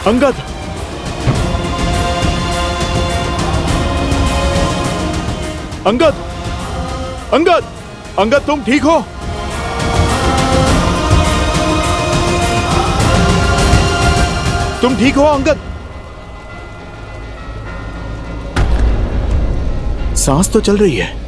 अंगद, अंगद, अंगद, अंगद, तुम ठीक हो? तुम ठीक हो अंगद? सांस तो चल रही है।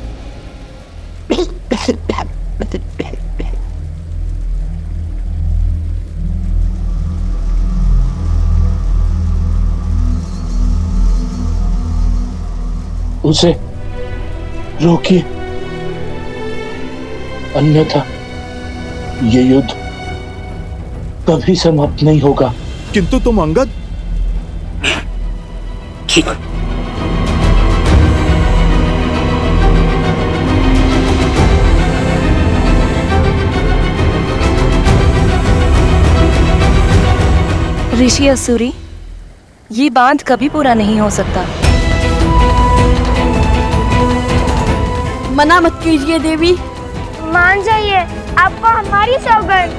उसे रोकिए, अन्यथा ये युद्ध कभी समाप्त नहीं होगा। किंतु तुम अंगद, ऋषि असुरी, ये बांध कभी पूरा नहीं हो सकता। मना मत कीजिए देवी। मान जाइए, आपको हमारी सौगंध।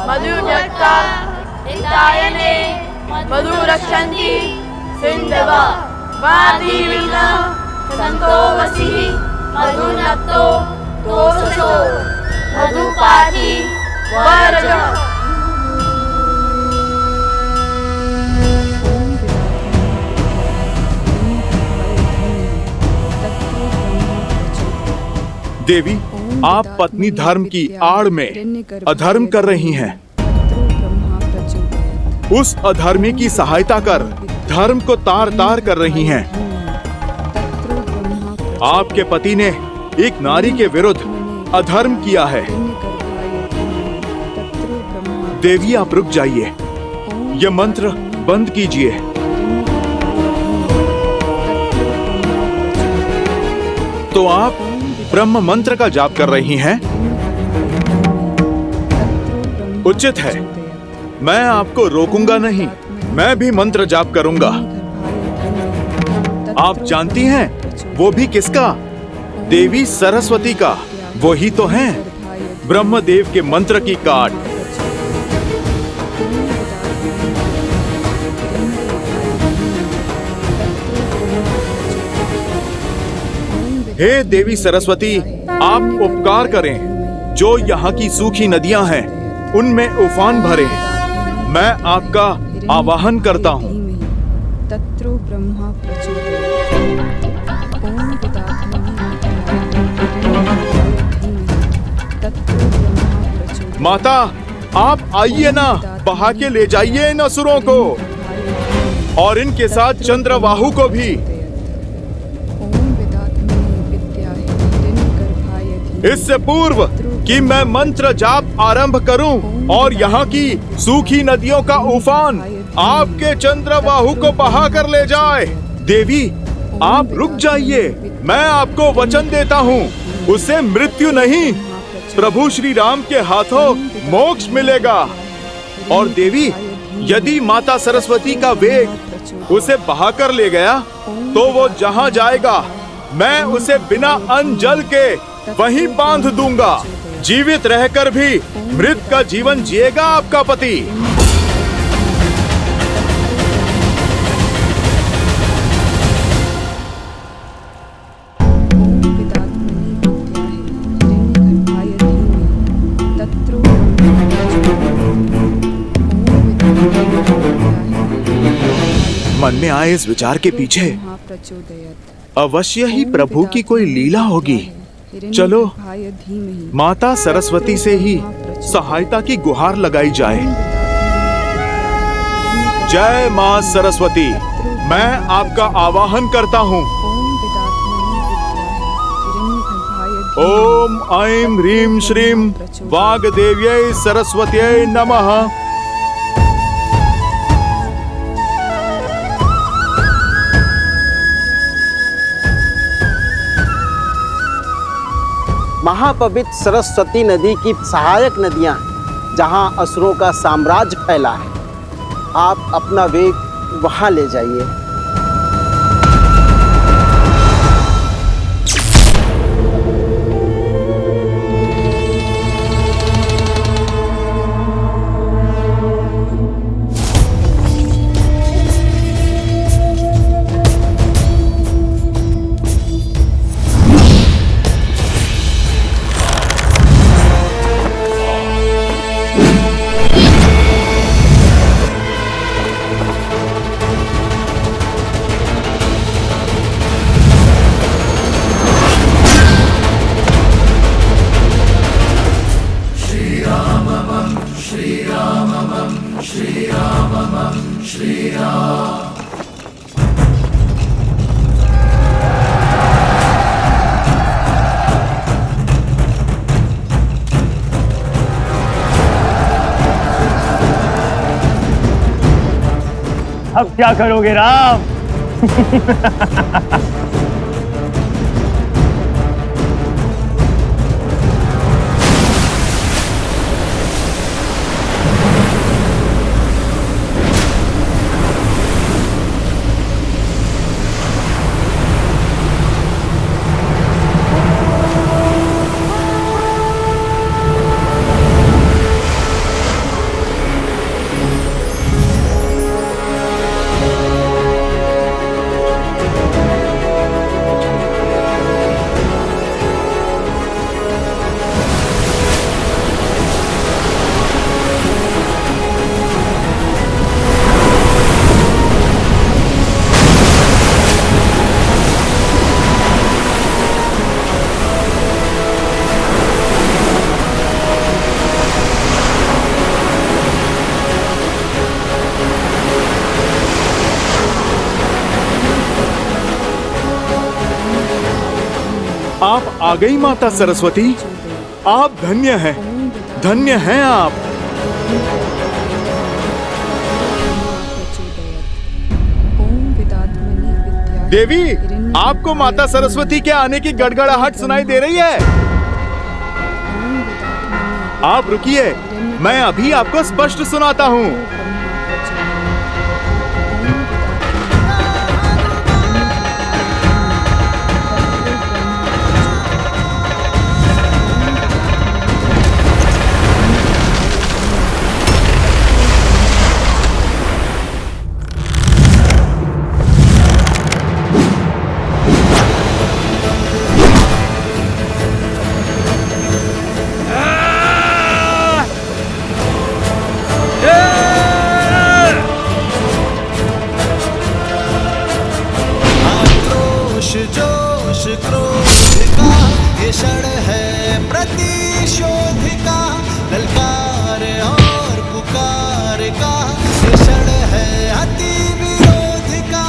मधुजक्ता हितायने मधु रक्षन्ति सिन्धवा वादी विघ्ना संतो वसी मधुनक्तो तोषो मधुपाठी वरज। देवी, आप पत्नी धर्म की आड़ में अधर्म कर रही हैं। उस अधर्मी की सहायता कर धर्म को तार तार कर रही हैं। आपके पति ने एक नारी के विरुद्ध अधर्म किया है। देवी, आप रुक जाइए, यह मंत्र बंद कीजिए। तो आप ब्रह्म मंत्र का जाप कर रही हैं? उचित है, मैं आपको रोकूंगा नहीं, मैं भी मंत्र जाप करूंगा। आप जानती हैं वो भी किसका? देवी सरस्वती का। वही तो हैं ब्रह्मदेव के मंत्र की काट। हे देवी सरस्वती, आप उपकार करें, जो यहाँ की सूखी नदियां हैं उनमें उफान भरें। मैं आपका आवाहन करता हूँ। माता, आप आइए ना, बहा के ले जाइए इन असुरों को और इनके साथ चंद्रवाहु को भी। इससे पूर्व कि मैं मंत्र जाप आरंभ करूं और यहाँ की सूखी नदियों का उफान आपके चंद्रवाहु को बहा कर ले जाए। देवी, आप रुक जाइए, मैं आपको वचन देता हूँ, उसे मृत्यु नहीं, प्रभु श्री राम के हाथों मोक्ष मिलेगा। और देवी, यदि माता सरस्वती का वेग उसे बहा कर ले गया तो वो जहाँ जाएगा मैं उसे बिना अन्न जल के वहीं बांध दूंगा। जीवित रहकर भी मृत का जीवन जिएगा आपका पति। मन में आए इस विचार के पीछे अवश्य ही प्रभु की कोई लीला होगी। चलो माता सरस्वती से ही सहायता की गुहार लगाई जाए। जय मां सरस्वती, मैं आपका आवाहन करता हूँ। ओम ऐं ह्रीं श्रीं वाग्देव्यै सरस्वत्यै नमः। महापवित्र सरस्वती नदी की सहायक नदियां जहां असुरों का साम्राज्य फैला है, आप अपना वेग वहां ले जाइए। अब क्या करोगे राम? आप आ गई माता सरस्वती। आप धन्य हैं, धन्य हैं आप। देवी, आपको माता सरस्वती के आने की गड़गड़ाहट सुनाई दे रही है। आप रुकिए, मैं अभी आपको स्पष्ट सुनाता हूँ। जोश क्रोध का ये क्षण है प्रतिशोध का, ललकार और पुकार का ये क्षण है अति विरोध का।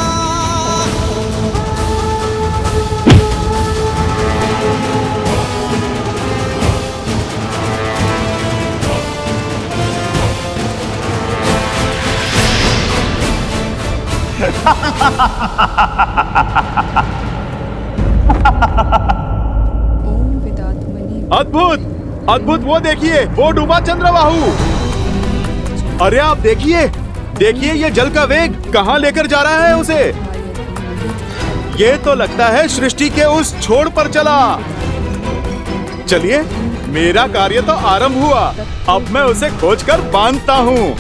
अद्भुत, अद्भुत, वो देखिए, वो डूबा चंद्रबाहु। अरे आप देखिए, देखिए ये जल का वेग कहाँ लेकर जा रहा है उसे। ये तो लगता है सृष्टि के उस छोर पर चला। चलिए, मेरा कार्य तो आरंभ हुआ। अब मैं उसे खोजकर बांधता हूँ।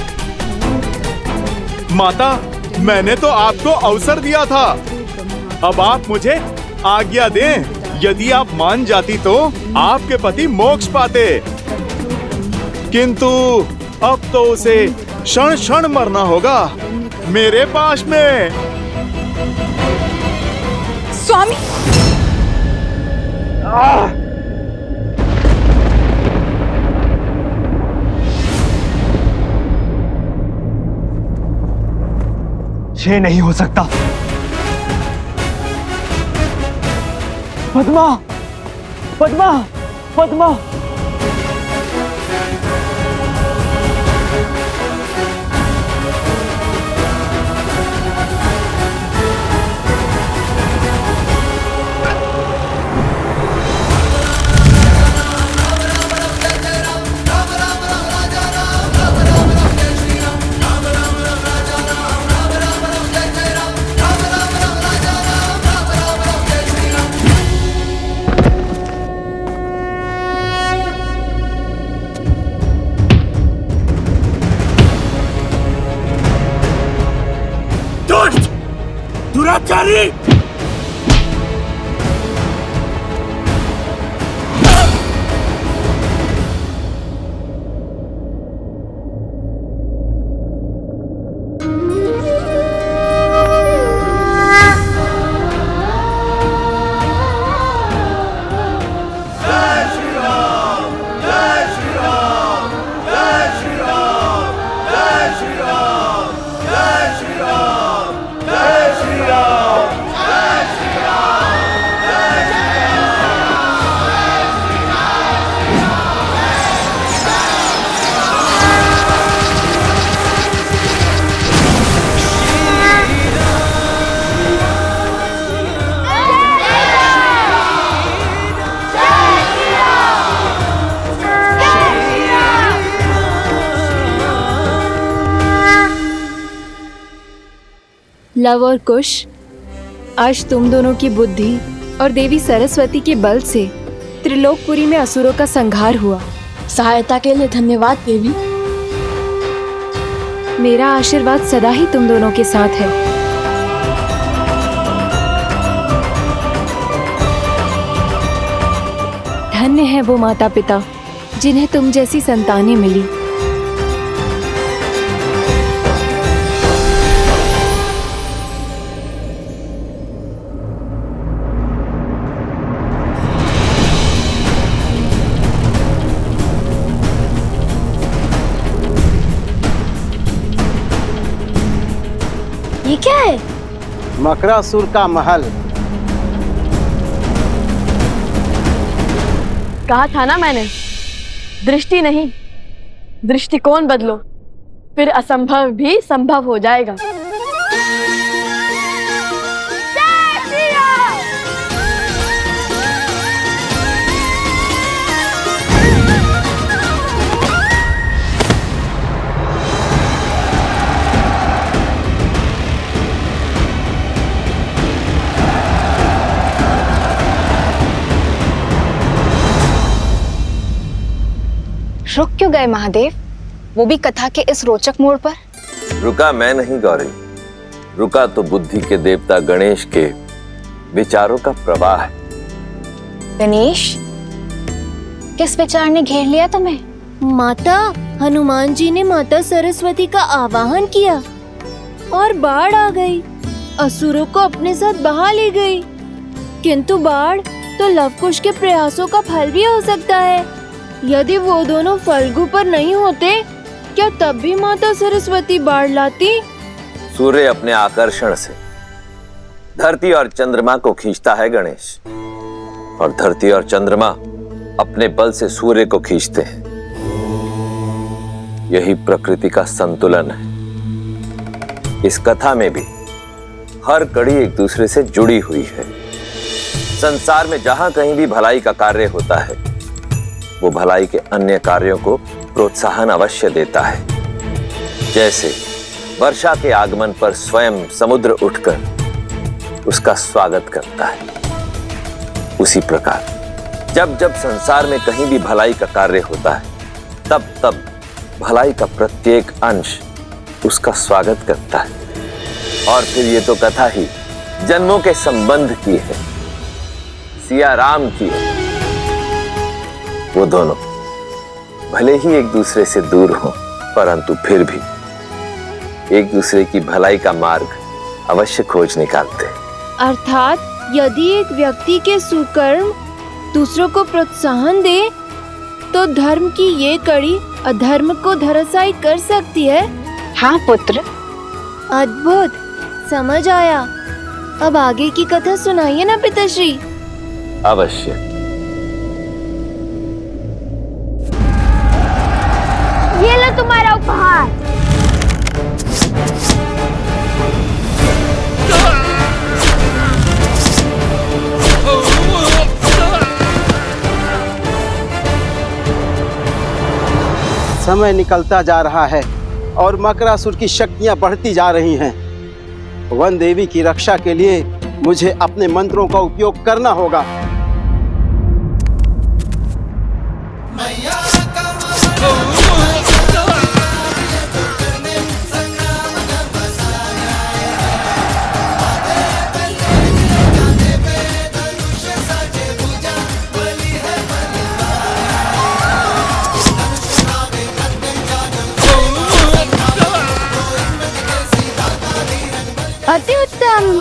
माता, मैंने तो आपको अवसर दिया था। अब आप मुझे आज्ञा दें। यदि आप मान जाती तो आपके पति मोक्ष पाते, किंतु अब तो उसे क्षण क्षण मरना होगा मेरे पास में। स्वामी, ये नहीं हो सकता। पद्मा, पद्मा, पद्मा। दुराचारी! जय श्री राम, जय श्री राम, जय श्री राम, जय श्री लव और कुश, आज तुम दोनों की बुद्धि और देवी सरस्वती के बल से त्रिलोकपुरी में असुरों का संहार हुआ। सहायता के लिए धन्यवाद देवी। मेरा आशीर्वाद सदा ही तुम दोनों के साथ है। धन्य है वो माता पिता जिन्हें तुम जैसी संतानें मिली। ये क्या है? मकरासुर का महल। कहा था ना मैंने, दृष्टि नहीं दृष्टिकोण बदलो, फिर असंभव भी संभव हो जाएगा। रुक क्यों गए महादेव, वो भी कथा के इस रोचक मोड़ पर? रुका मैं नहीं गौरी, रुका तो बुद्धि के देवता गणेश के विचारों का प्रवाह है। गणेश, किस विचार ने घेर लिया तुम्हें? माता, हनुमान जी ने माता सरस्वती का आवाहन किया और बाढ़ आ गई, असुरों को अपने साथ बहा ले गई। किंतु बाढ़ तो लवकुश के प्रयासों का फल भी हो सकता है। यदि वो दोनों फल्गु पर नहीं होते, क्या तब भी माता सरस्वती बाढ़ लाती? सूर्य अपने आकर्षण से धरती और चंद्रमा को खींचता है गणेश, और धरती और चंद्रमा अपने बल से सूर्य को खींचते हैं। यही प्रकृति का संतुलन है। इस कथा में भी हर कड़ी एक दूसरे से जुड़ी हुई है। संसार में जहां कहीं भी भलाई का कार्य होता है, वो भलाई के अन्य कार्यों को प्रोत्साहन अवश्य देता है। जैसे वर्षा के आगमन पर स्वयं समुद्र उठकर उसका स्वागत करता है, उसी प्रकार जब जब संसार में कहीं भी भलाई का कार्य होता है, तब तब भलाई का प्रत्येक अंश उसका स्वागत करता है। और फिर ये तो कथा ही जन्मों के संबंध की है, सिया राम की है। वो दोनों भले ही एक दूसरे से दूर हों, परंतु फिर भी एक दूसरे की भलाई का मार्ग अवश्य खोज निकालते हैं। अर्थात यदि एक व्यक्ति के सुकर्म दूसरों को प्रोत्साहन दे, तो धर्म की ये कड़ी अधर्म को धराशायी कर सकती है। हाँ पुत्र। अद्भुत, समझ आया। अब आगे की कथा सुनाइए ना पिताश्री। अवश्य। ये लो तुम्हारा उपहार। समय निकलता जा रहा है और मकरासुर की शक्तियां बढ़ती जा रही हैं। वन देवी की रक्षा के लिए मुझे अपने मंत्रों का उपयोग करना होगा। अति उत्तम।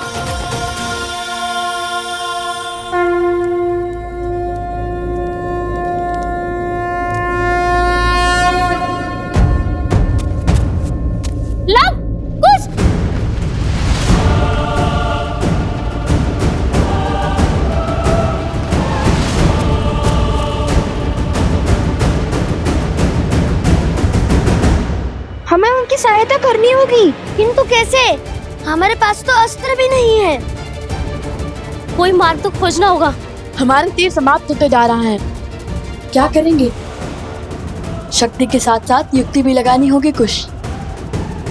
हमें उनकी सहायता करनी होगी, किंतु कैसे? हमारे पास तो अस्त्र भी नहीं है। कोई मार्ग तो खोजना होगा। हमारे तीर समाप्त होते जा रहा है, क्या करेंगे? शक्ति के साथ साथ युक्ति भी लगानी होगी कुछ।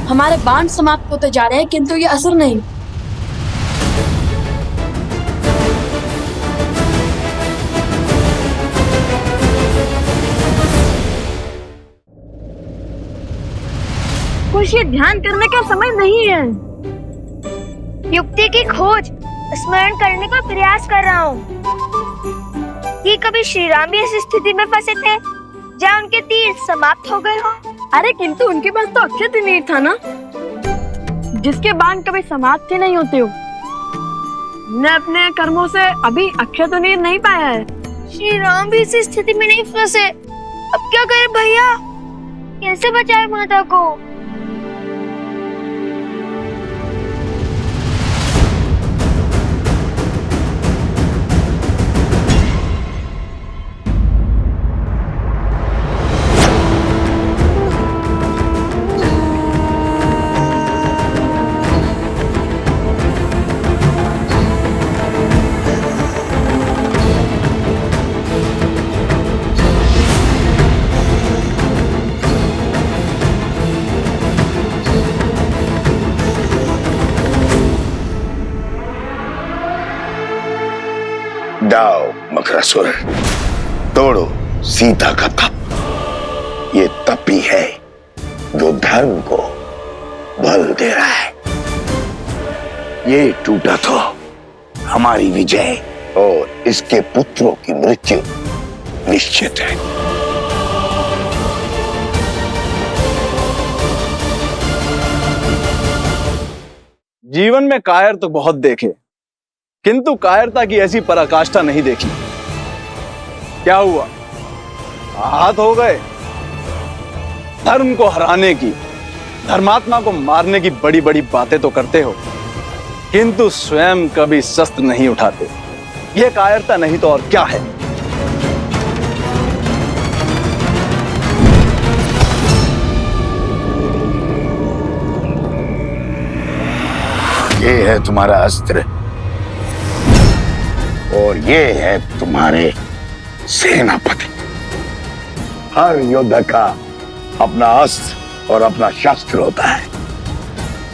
हमारे बाण समाप्त होते जा रहे हैं, किंतु ये असर नहीं। कुछ ये ध्यान करने का समय नहीं है। युक्ति की खोज स्मरण करने का प्रयास कर रहा हूँ कि कभी श्री राम भी इस स्थिति में फंसे थे जहाँ उनके तीर समाप्त हो गए हो। अरे किंतु उनके पास तो अक्षय तीर था ना, जिसके बाण कभी समाप्त ही नहीं होते हो। ने अपने कर्मों से अभी अक्षय तीर नहीं पाया है। श्री राम भी इस स्थिति में नहीं फंसे, अब क्या करें भैया? कैसे बचाए माता को? जाओ मकरासुर, तोड़ो सीता का तप। ये तप ही है जो धर्म को बल दे रहा है। ये टूटा तो हमारी विजय और इसके पुत्रों की मृत्यु निश्चित है। जीवन में कायर तो बहुत देखे, किंतु कायरता की ऐसी पराकाष्ठा नहीं देखी। क्या हुआ? हाथ हो गए। धर्म को हराने की, धर्मात्मा को मारने की बड़ी बड़ी बातें तो करते हो, किंतु स्वयं कभी शस्त्र नहीं उठाते। यह कायरता नहीं तो और क्या है? ये है तुम्हारा अस्त्र और ये है तुम्हारे सेनापति। हर योद्धा का अपना अस्त्र और अपना शस्त्र होता है,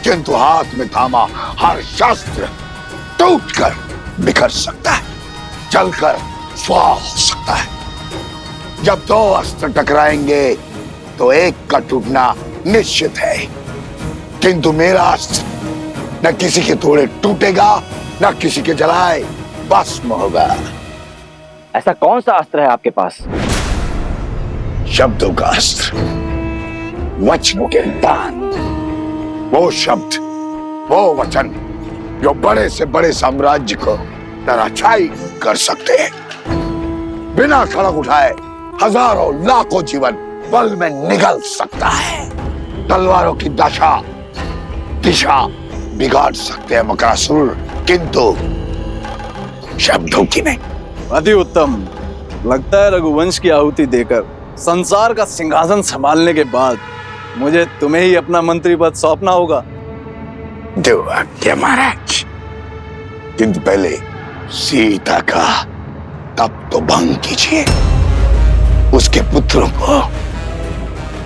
किंतु हाथ में थामा हर शस्त्र टूटकर बिखर सकता है, जलकर स्वाह हो सकता है। जब दो अस्त्र टकराएंगे तो एक का टूटना निश्चित है, किंतु मेरा अस्त्र न किसी के थोड़े टूटेगा न किसी के जलाए भस्म होगा। ऐसा कौन सा अस्त्र है आपके पास? शब्दों का अस्त्र, वचनों के बाण। वो शब्द, वो वचन जो बड़े से बड़े साम्राज्य को तराशाई कर सकते हैं। बिना खड़ग उठाए हजारों लाखों जीवन पल में निगल सकता है। तलवारों की दिशा बिगाड़ सकते हैं मकरासुर, किंतु शब्दों की नहीं। अति उत्तम। लगता है रघुवंश की आहुति देकर संसार का सिंहासन संभालने के बाद मुझे तुम्हें ही अपना मंत्री पद सौंपना होगा। दो आज्ञा महाराज, किंतु पहले सीता का तप तो भंग कीजिए, उसके पुत्रों को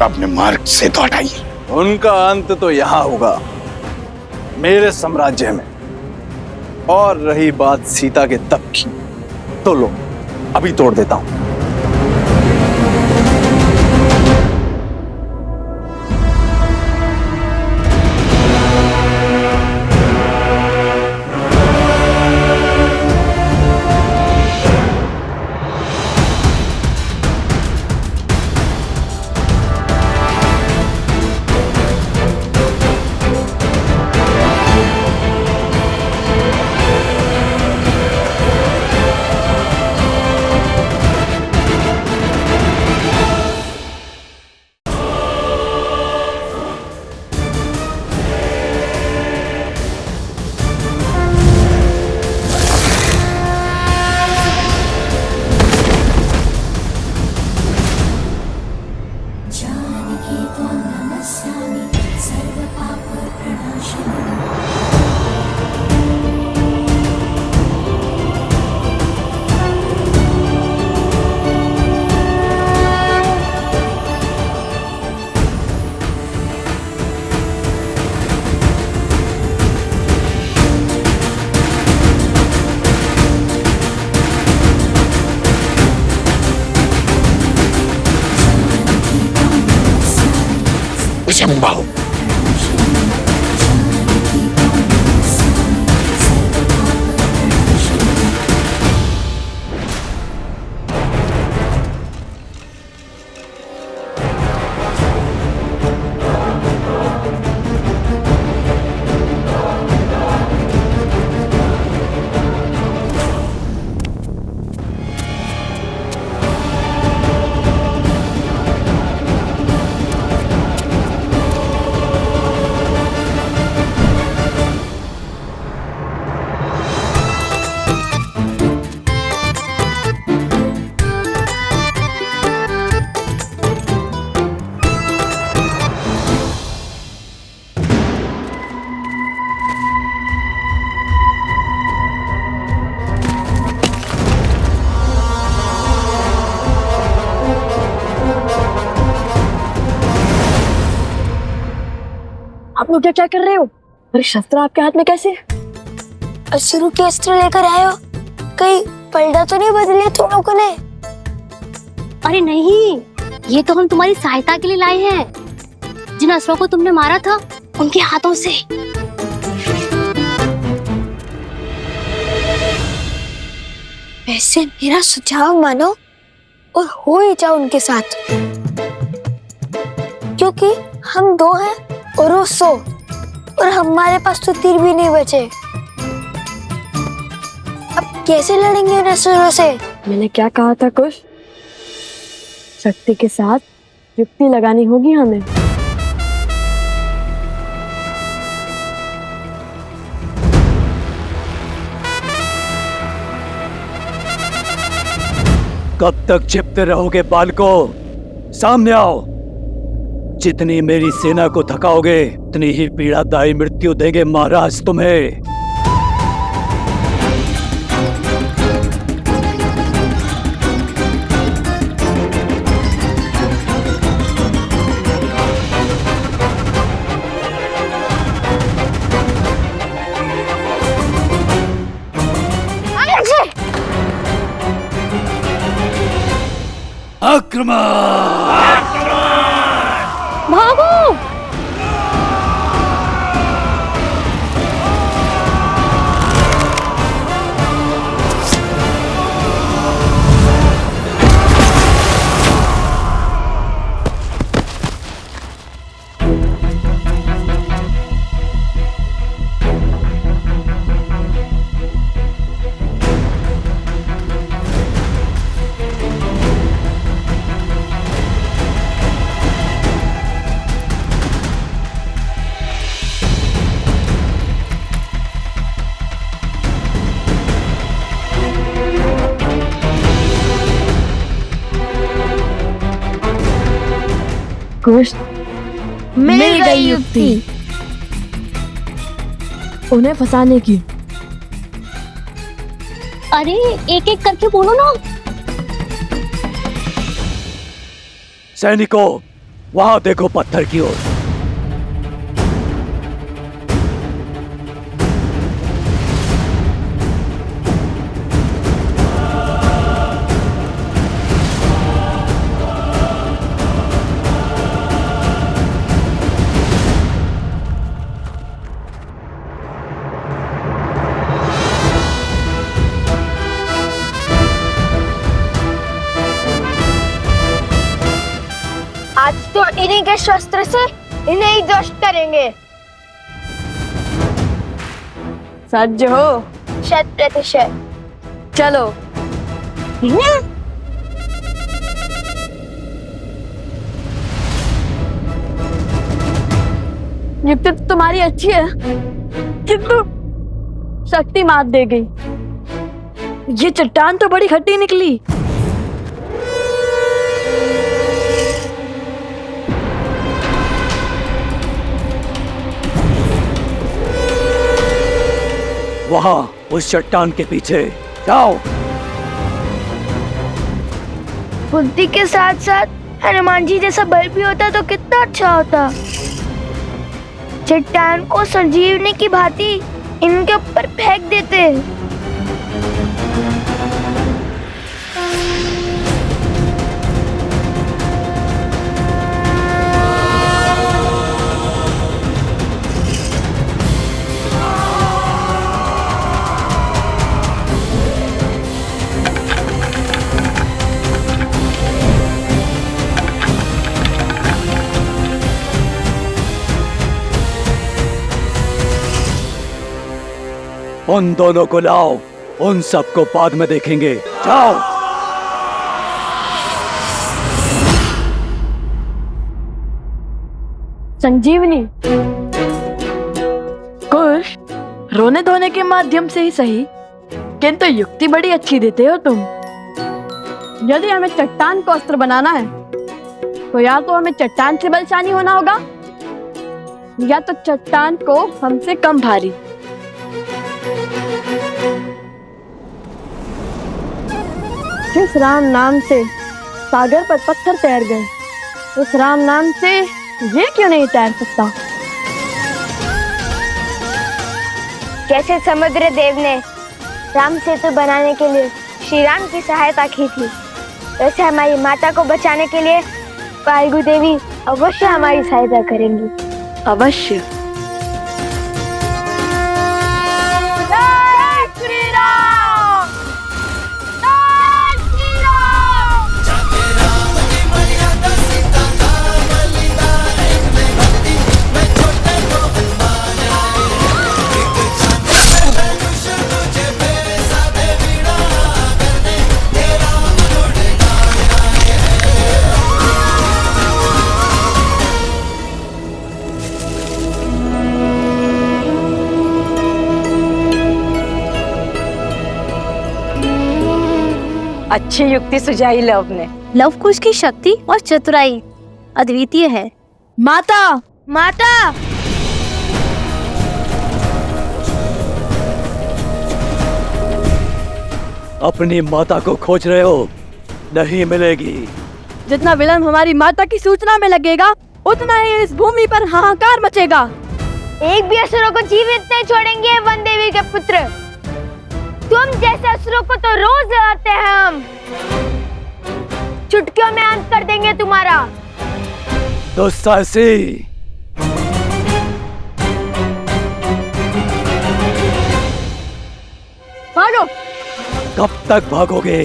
अपने मार्ग से तो हटाइए। उनका अंत तो यहाँ होगा, मेरे साम्राज्य में। और रही बात सीता के तप की, तो लो अभी तोड़ देता हूं। संभव आप लोग क्या कर रहे हो? अरे शस्त्र आपके हाथ में कैसे? असुरों के अस्त्र लेकर आए हो? कहीं पलड़ा तो नहीं बदले तुम लोगों ने? अरे नहीं, ये तो हम तुम्हारी सहायता के लिए लाए हैं। जिन असुरों को तुमने मारा था उनके हाथों से। वैसे मेरा सुझाव मानो और हो ही जाओ उनके साथ, क्योंकि हम 2 हैं और वो 100, और हमारे पास तो तीर भी नहीं बचे। अब कैसे लड़ेंगे उन असुरों से? मैंने क्या कहा था कुछ? शक्ति के साथ युक्ति लगानी होगी हमें। कब तक छिपते रहोगे बालकों? सामने आओ। जितनी मेरी सेना को थकाओगे उतनी ही पीड़ादायी मृत्यु देंगे महाराज तुम्हें। आक्रमण! भागो! कुछ मिल गई युक्ति। उन्हें फंसाने की। अरे एक एक करके बोलो ना। सैनिकों, वहां देखो पत्थर की ओर। आज तो इन्हीं के शस्त्र से इन्हें ही ध्वस्त करेंगे। सज्ज हो? 100%। चलो। युक्ति तो तुम्हारी अच्छी है, किंतु शक्ति मात दे गई। ये चट्टान तो बड़ी खट्टी निकली। वहां उस चट्टान के पीछे जाओ। बुद्धि के साथ साथ हनुमान जी जैसा बल भी होता तो कितना अच्छा होता। चट्टान को संजीवनी की भांति इनके ऊपर फेंक देते। उन दोनों को लाओ, उन सबको बाद में देखेंगे। जाओ। संजीवनी कुश, रोने धोने के माध्यम से ही सही, किंतु युक्ति बड़ी अच्छी देते हो तुम। यदि हमें चट्टान को अस्त्र बनाना है तो या तो हमें चट्टान से बलशाली होना होगा या तो चट्टान को हमसे कम भारी। जिस राम नाम से सागर पर पत्थर तैर गए, उस राम नाम से ये क्यों नहीं तैर सकता? जैसे समुद्र देव ने राम सेतु बनाने के लिए श्री राम की सहायता की थी, वैसे हमारी माता को बचाने के लिए फाल्गु देवी अवश्य हमारी सहायता करेंगी। अवश्य। अच्छी युक्ति सुझाई लव ने। लव कुश की शक्ति और चतुराई अद्वितीय है। माता, माता, अपनी माता को खोज रहे हो, नहीं मिलेगी। जितना विलंब हमारी माता की सूचना में लगेगा, उतना ही इस भूमि पर हाहाकार मचेगा। एक भी असुरों को जीवित नहीं छोड़ेंगे वन देवी के पुत्र। तुम जैसे असुरों को तो रोज लड़ते हैं हम। चुटकियों में अंत कर देंगे तुम्हारा। दुस्साहसी, भागो। कब तक भागोगे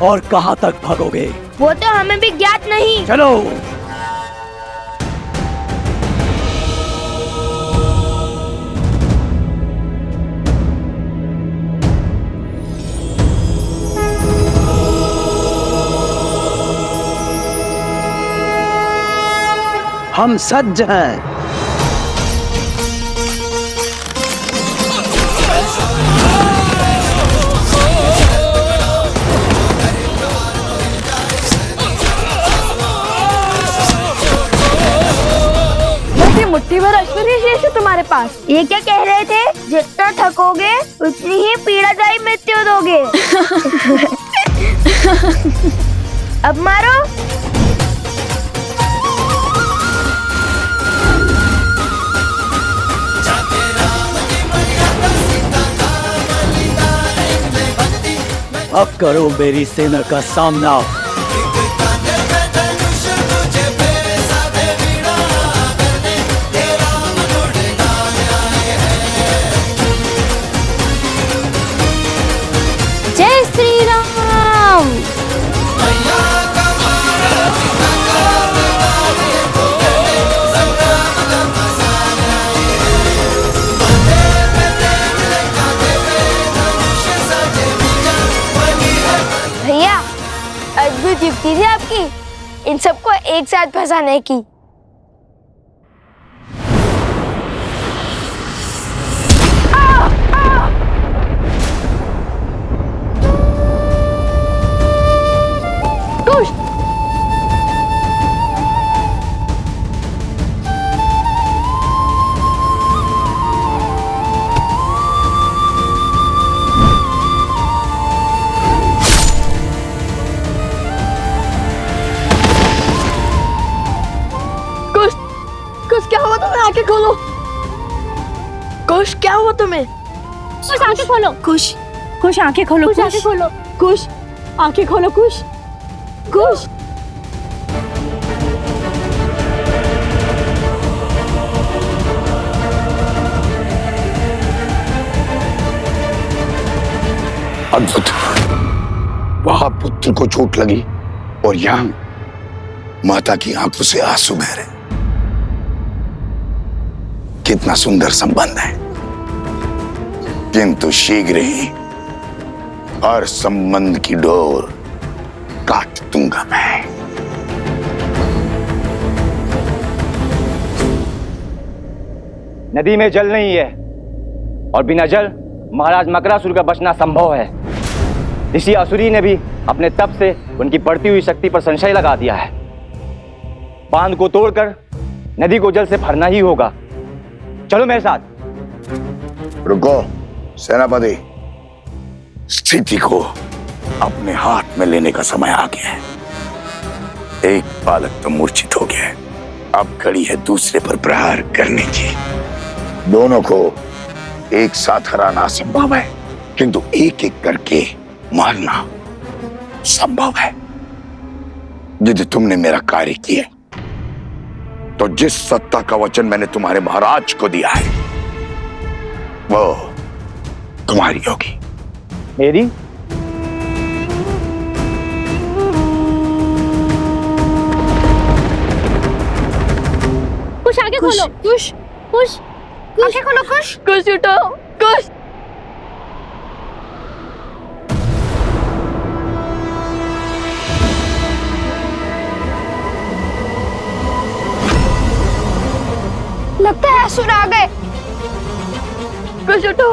और कहां तक भागोगे? वो तो हमें भी ज्ञात नहीं। चलो। हम सज्ज हैं। मुट्ठी भर ऐश्वर्य शेष है तुम्हारे पास। ये क्या कह रहे थे? जितना थकोगे उतनी ही पीड़ादायी मृत्यु दोगे। अब मारो। अब करो मेरी सेना का सामना। जय श्री राम। भैया, अद्भुत युक्ति थी आपकी इन सबको एक साथ फंसाने की। क्या हुआ तुम्हें? आंखें खोलो। कुश, क्या हुआ तुम्हें? कुश आंखें खोलो। कुश, कुश आंखें खोलो। कुश आंखें खोलो। कुश आंखें खोलो। कुश, कुश। अद्भुत। वहां पुत्र को चोट लगी और यहाँ माता की आंखों से आंसू बह रहे। कितना सुंदर संबंध है, किंतु शीघ्र ही हर संबंध की डोर काट दूंगा मैं। नदी में जल नहीं है और बिना जल महाराज मकरासुर का बचना संभव है। ऋषि असुरी ने भी अपने तप से उनकी बढ़ती हुई शक्ति पर संशय लगा दिया है। बांध को तोड़कर नदी को जल से भरना ही होगा। चलो मेरे साथ। रुको सेनापति, स्थिति को अपने हाथ में लेने का समय आ गया है। एक बालक तो मूर्छित हो गया है, अब घड़ी है दूसरे पर प्रहार करने की। दोनों को एक साथ हराना असंभव है, किंतु एक एक करके मारना संभव है। यदि तुमने मेरा कार्य किया तो जिस सत्ता का वचन मैंने तुम्हारे महाराज को दिया है वो तुम्हारी होगी। मेरी? कुछ आगे खोलो। कुछ कुछ आगे खोलो। कुछ कुछ उठो। कुछ लगता है असुर आ गए। कुछ उठो।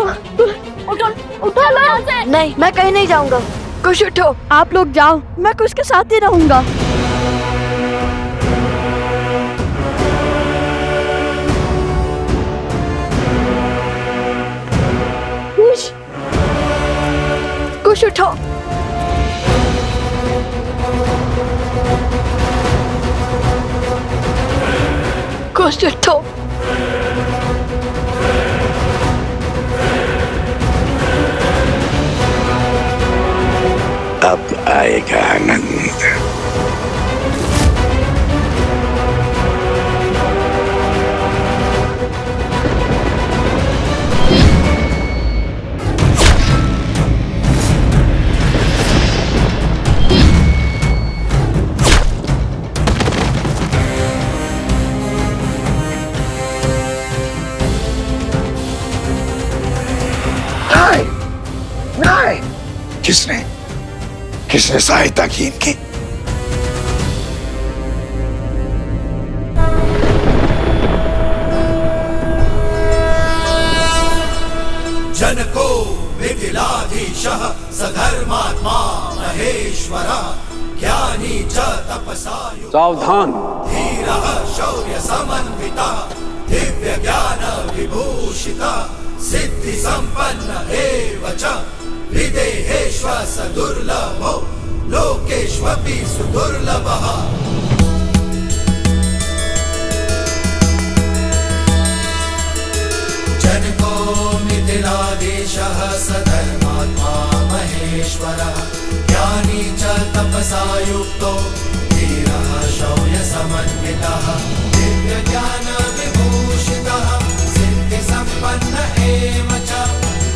उठो उठो लो यहाँ से। नहीं, मैं कहीं नहीं जाऊंगा। कुछ उठो, आप लोग जाओ, मैं कुछ के साथ ही रहूंगा। कुछ उठो। कुछ उठो। अब आएगा आनंद। नहीं, किसने सहायता की इनकी? जनको मिथिलाधीशः सधर्मात्मा महेश्वरः ज्ञानी च तपसा सावधान। धीरः शौर्य समन्वितः दिव्य ज्ञान विभूषितः सिद्धि संपन्न एव च विदेहेष्वस दुर्लभो लोकेष्वपि सुदुर्लभः। जनको मिथिलाधीशः सधर्मात्मा महेश्वरः ज्ञानी च तपसा युक्तो धीरः शौर्य समन्वितः दिव्य ज्ञान विभूषितः सिद्धि संपन्न एव च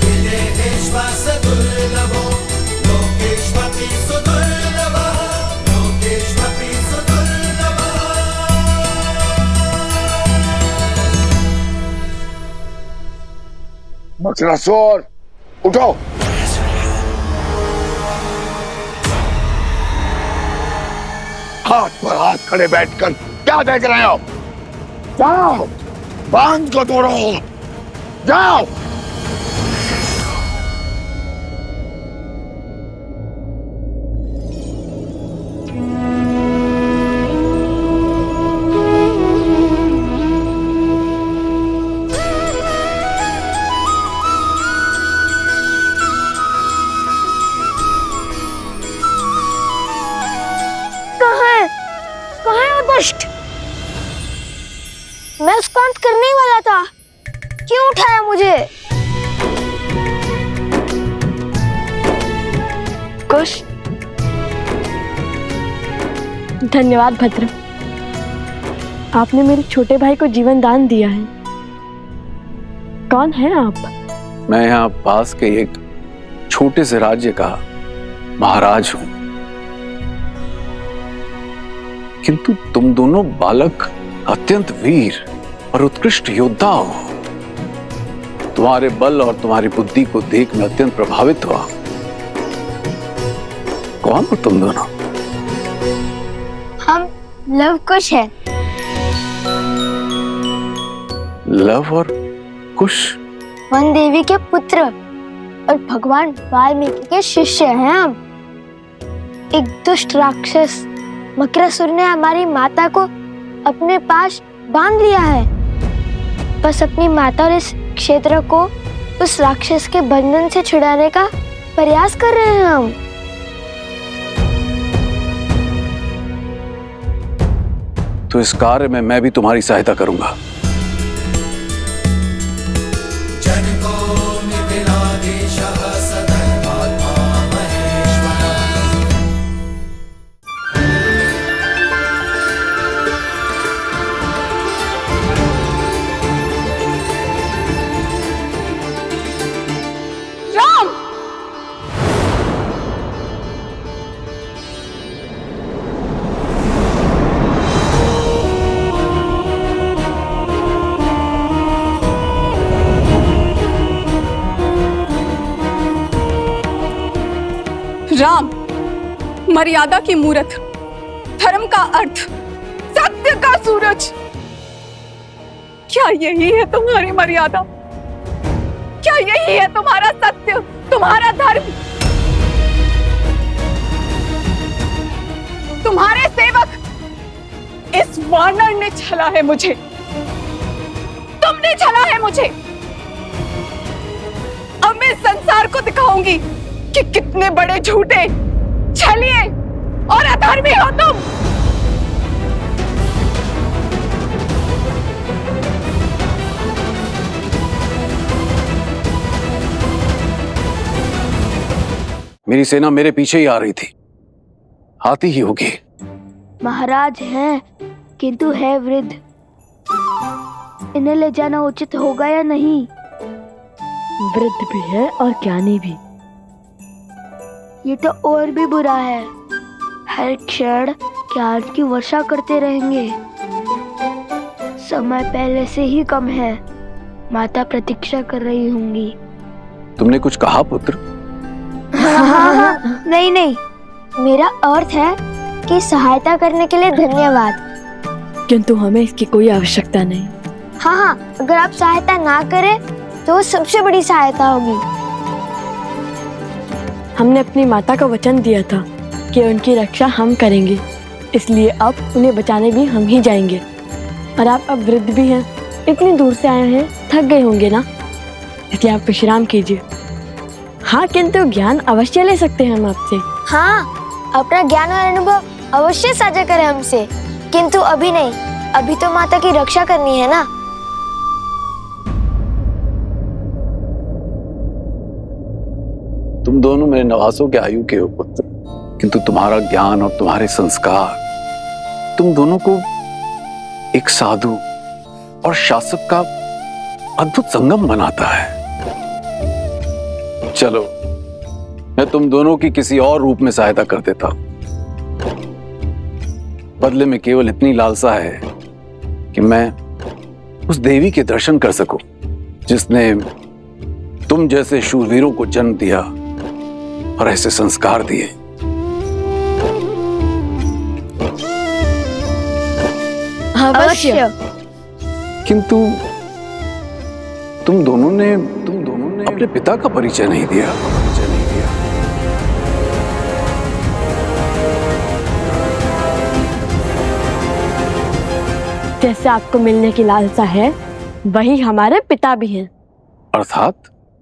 विदेहेष्वस दुर्लभो लोकेष्वपि सुदुर्लभः लोकेष्वपि सुदुर्लभः। मकरासुर उठो। हाथ पर हाथ खड़े बैठकर क्या देख रहे हो? जाओ, बांध को तोड़ो। जाओ। मैं उसका अंत करने ही वाला था, क्यों उठाया मुझे? कुश, धन्यवाद भद्र। आपने मेरे छोटे भाई को जीवन दान दिया है। कौन है आप? मैं यहाँ पास के एक छोटे से राज्य का महाराज हूं, किंतु तुम दोनों बालक अत्यंत वीर और उत्कृष्ट योद्धा हो। तुम्हारे बल और तुम्हारी बुद्धि को देख मैं अत्यंत प्रभावित हुआ। कौन हो तुम दोनों? हम लव कुश हैं। लव और कुश? वन देवी के पुत्र और भगवान वाल्मीकि के शिष्य हैं हम। एक दुष्ट राक्षस मकरासुर ने हमारी माता को अपने पास बांध लिया है। बस अपनी माता और इस क्षेत्र को उस राक्षस के बंधन से छुड़ाने का प्रयास कर रहे हैं हम। तो इस कार्य में मैं भी तुम्हारी सहायता करूंगा। जनको मर्यादा की मूरत, धर्म का अर्थ, सत्य का सूरज। क्या यही है तुम्हारी मर्यादा? क्या यही है तुम्हारा सत्य, तुम्हारा धर्म? तुम्हारे सेवक इस वानर ने छला है मुझे, तुमने छला है मुझे। अब मैं संसार को दिखाऊंगी कि कितने बड़े झूठे, छलिए और अधर्मी हो तुम। मेरी सेना मेरे पीछे ही आ रही थी, आती ही होगी। महाराज हैं, किंतु है वृद्ध। इन्हें ले जाना उचित होगा या नहीं? वृद्ध भी है और ज्ञानी भी। ये तो और भी बुरा है। हर क्षण ज्ञान की वर्षा करते रहेंगे। समय पहले से ही कम है। माता प्रतीक्षा कर रही होंगी। तुमने कुछ कहा पुत्र? हाँ, नहीं, मेरा अर्थ है कि सहायता करने के लिए धन्यवाद। किंतु हमें इसकी कोई आवश्यकता नहीं। हाँ, अगर आप सहायता ना करें तो वो सबसे बड़ी सहायता होगी। हमने अपनी माता को वचन दिया था कि उनकी रक्षा हम करेंगे, इसलिए अब उन्हें बचाने भी हम ही जाएंगे। और आप अब वृद्ध भी हैं, इतनी दूर से आए हैं, थक गए होंगे ना, इसलिए आप विश्राम कीजिए। हाँ, किंतु ज्ञान अवश्य ले सकते हैं हम आपसे। हाँ, अपना ज्ञान और अनुभव अवश्य साझा करें हमसे, किंतु अभी नहीं। अभी तो माता की रक्षा करनी है ना। तुम दोनों मेरे नवासों के आयु के हो पुत्र, किंतु तुम्हारा ज्ञान और तुम्हारे संस्कार तुम दोनों को एक साधु और शासक का अद्भुत संगम बनाता है। चलो, मैं तुम दोनों की किसी और रूप में सहायता कर देता हूं। बदले में केवल इतनी लालसा है कि मैं उस देवी के दर्शन कर सकूं जिसने तुम जैसे शूरवीरों को जन्म दिया और ऐसे संस्कार दिए। अवश्य। किंतु तुम दोनों ने अपने पिता का परिचय नहीं दिया। जैसे आपको मिलने की लालसा है, वही हमारे पिता भी हैं। अर्थात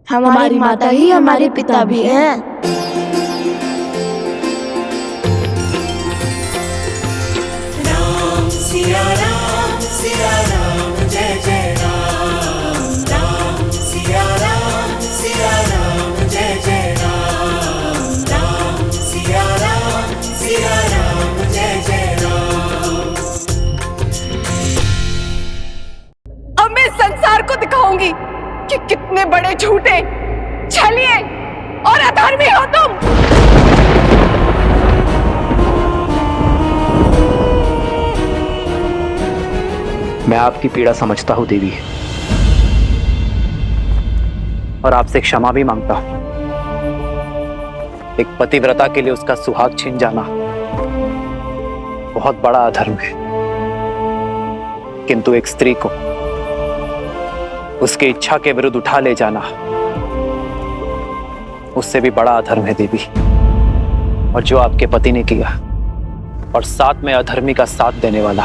हमारी माता ही हमारे पिता भी हैं। राम सिया राम जय जय राम। राम सिया राम जय जय राम। राम सिया राम जय जय राम। अब मैं संसार को दिखाऊंगी कि कितने बड़े झूठे, छलिए और अधर्मी हो तुम। मैं आपकी पीड़ा समझता हूं देवी, और आपसे क्षमा भी मांगता हूं। एक पतिव्रता के लिए उसका सुहाग छीन जाना बहुत बड़ा अधर्म है, किंतु एक स्त्री को उसकी इच्छा के विरुद्ध उठा ले जाना उससे भी बड़ा अधर्म है देवी। और जो आपके पति ने किया, और साथ में अधर्मी का साथ देने वाला,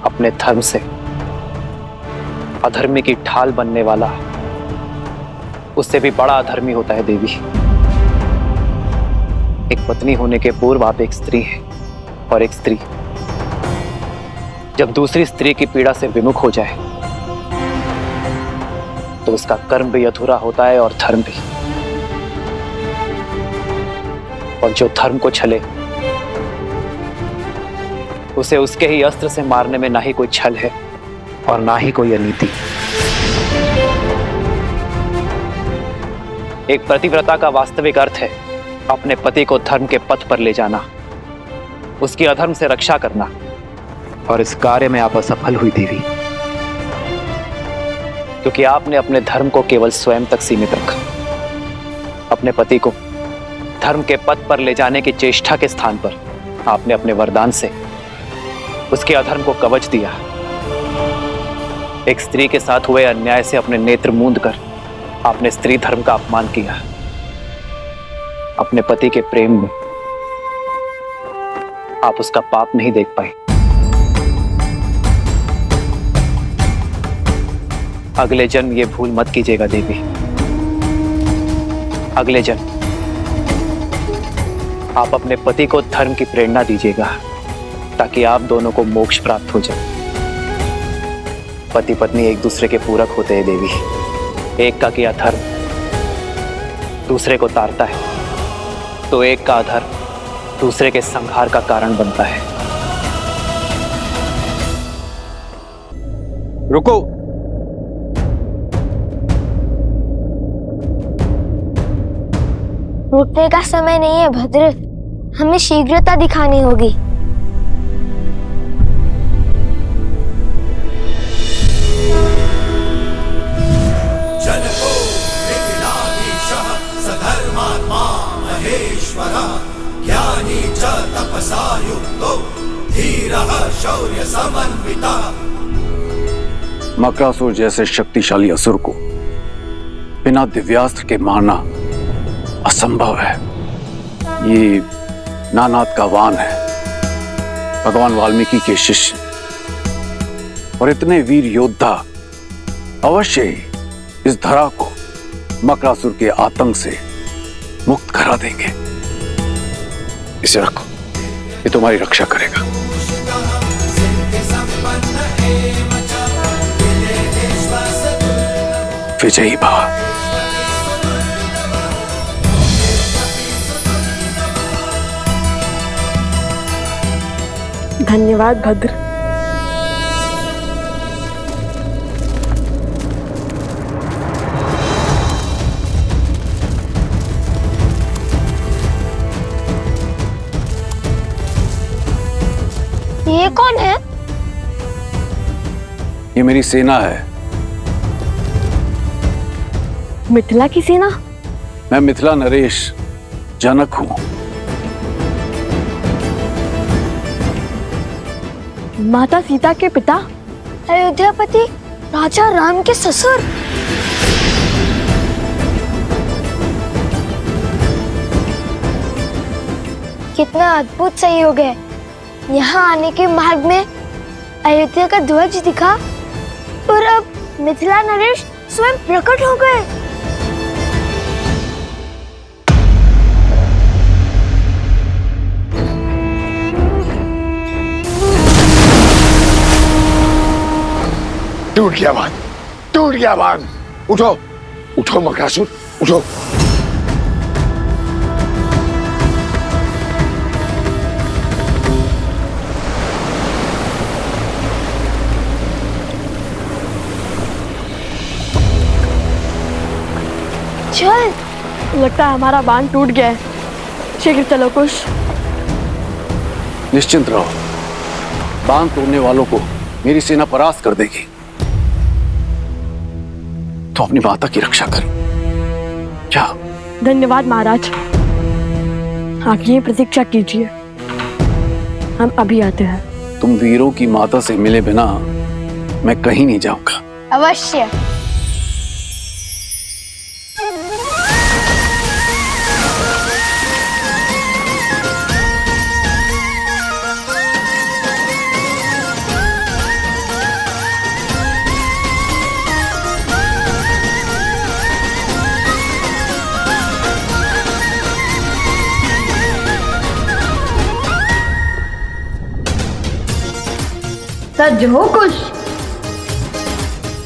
अपने धर्म से अधर्मी की ढाल बनने वाला, उससे भी बड़ा अधर्मी होता है देवी। एक पत्नी होने के पूर्व आप एक स्त्री हैं, और एक स्त्री जब दूसरी स्त्री की पीड़ा से विमुख हो जाए तो उसका कर्म भी अधूरा होता है और धर्म भी। और जो धर्म को छले उसे उसके ही अस्त्र से मारने में ना ही कोई छल है और ना ही कोई अनीति। एक पतिव्रता का वास्तविक अर्थ है अपने पति को धर्म के पथ पर ले जाना, उसकी अधर्म से रक्षा करना। और इस कार्य में आप असफल हुई देवी, क्योंकि आपने अपने धर्म को केवल स्वयं तक सीमित रखा। अपने पति को धर्म के पथ पर ले जाने की चेष्टा के स्थान पर आपने अपने वरदान से उसके अधर्म को कवच दिया। एक स्त्री के साथ हुए अन्याय से अपने नेत्र मूंद कर आपने स्त्री धर्म का अपमान किया। अपने पति के प्रेम में आप उसका पाप नहीं देख पाए। अगले जन्म ये भूल मत कीजिएगा देवी। अगले जन्म आप अपने पति को धर्म की प्रेरणा दीजिएगा ताकि आप दोनों को मोक्ष प्राप्त हो जाए। पति पत्नी एक दूसरे के पूरक होते हैं देवी। एक का किया धर्म दूसरे को तारता है, तो एक का अधर्म दूसरे के संहार का कारण बनता है। रुको। रुकने का समय नहीं है भद्र, हमें शीघ्रता दिखानी होगी। जनको मिथिलाधीशः सधर्मात्मा महेश्वरः ज्ञानी च तपसा युक्तो धीरः शौर्य समन्वितः। मकरासुर जैसे शक्तिशाली असुर को बिना दिव्यास्त्र के मारना असंभव है। ये नानाद का वान है, भगवान वाल्मीकि के शिष्य, और इतने वीर योद्धा अवश्य ही इस धरा को मकरासुर के आतंक से मुक्त करा देंगे। इसे रखो, ये तुम्हारी रक्षा करेगा। विजयी भव। धन्यवाद भद्र। ये कौन है? ये मेरी सेना है। मिथिला की सेना? मैं मिथिला नरेश जनक हूं। माता सीता के पिता? अयोध्यापति राजा राम के ससुर। कितना अद्भुत संयोग है। यहाँ आने के मार्ग में अयोध्या का ध्वज दिखा और अब मिथिला नरेश स्वयं प्रकट हो गए। टूट गया बांध, टूट गया बांध। उठो उठो मकरासुर, उठो। चल। लगता है हमारा बांध टूट गया है। शीघ्र चलो कुश। निश्चिंत रहो, बांध तोड़ने वालों को मेरी सेना परास्त कर देगी। तो अपनी माता की रक्षा कर। क्या? धन्यवाद महाराज। आगे प्रतीक्षा कीजिए, हम अभी आते हैं। तुम वीरों की माता से मिले बिना मैं कहीं नहीं जाऊंगा। अवश्य। सज हो कुश।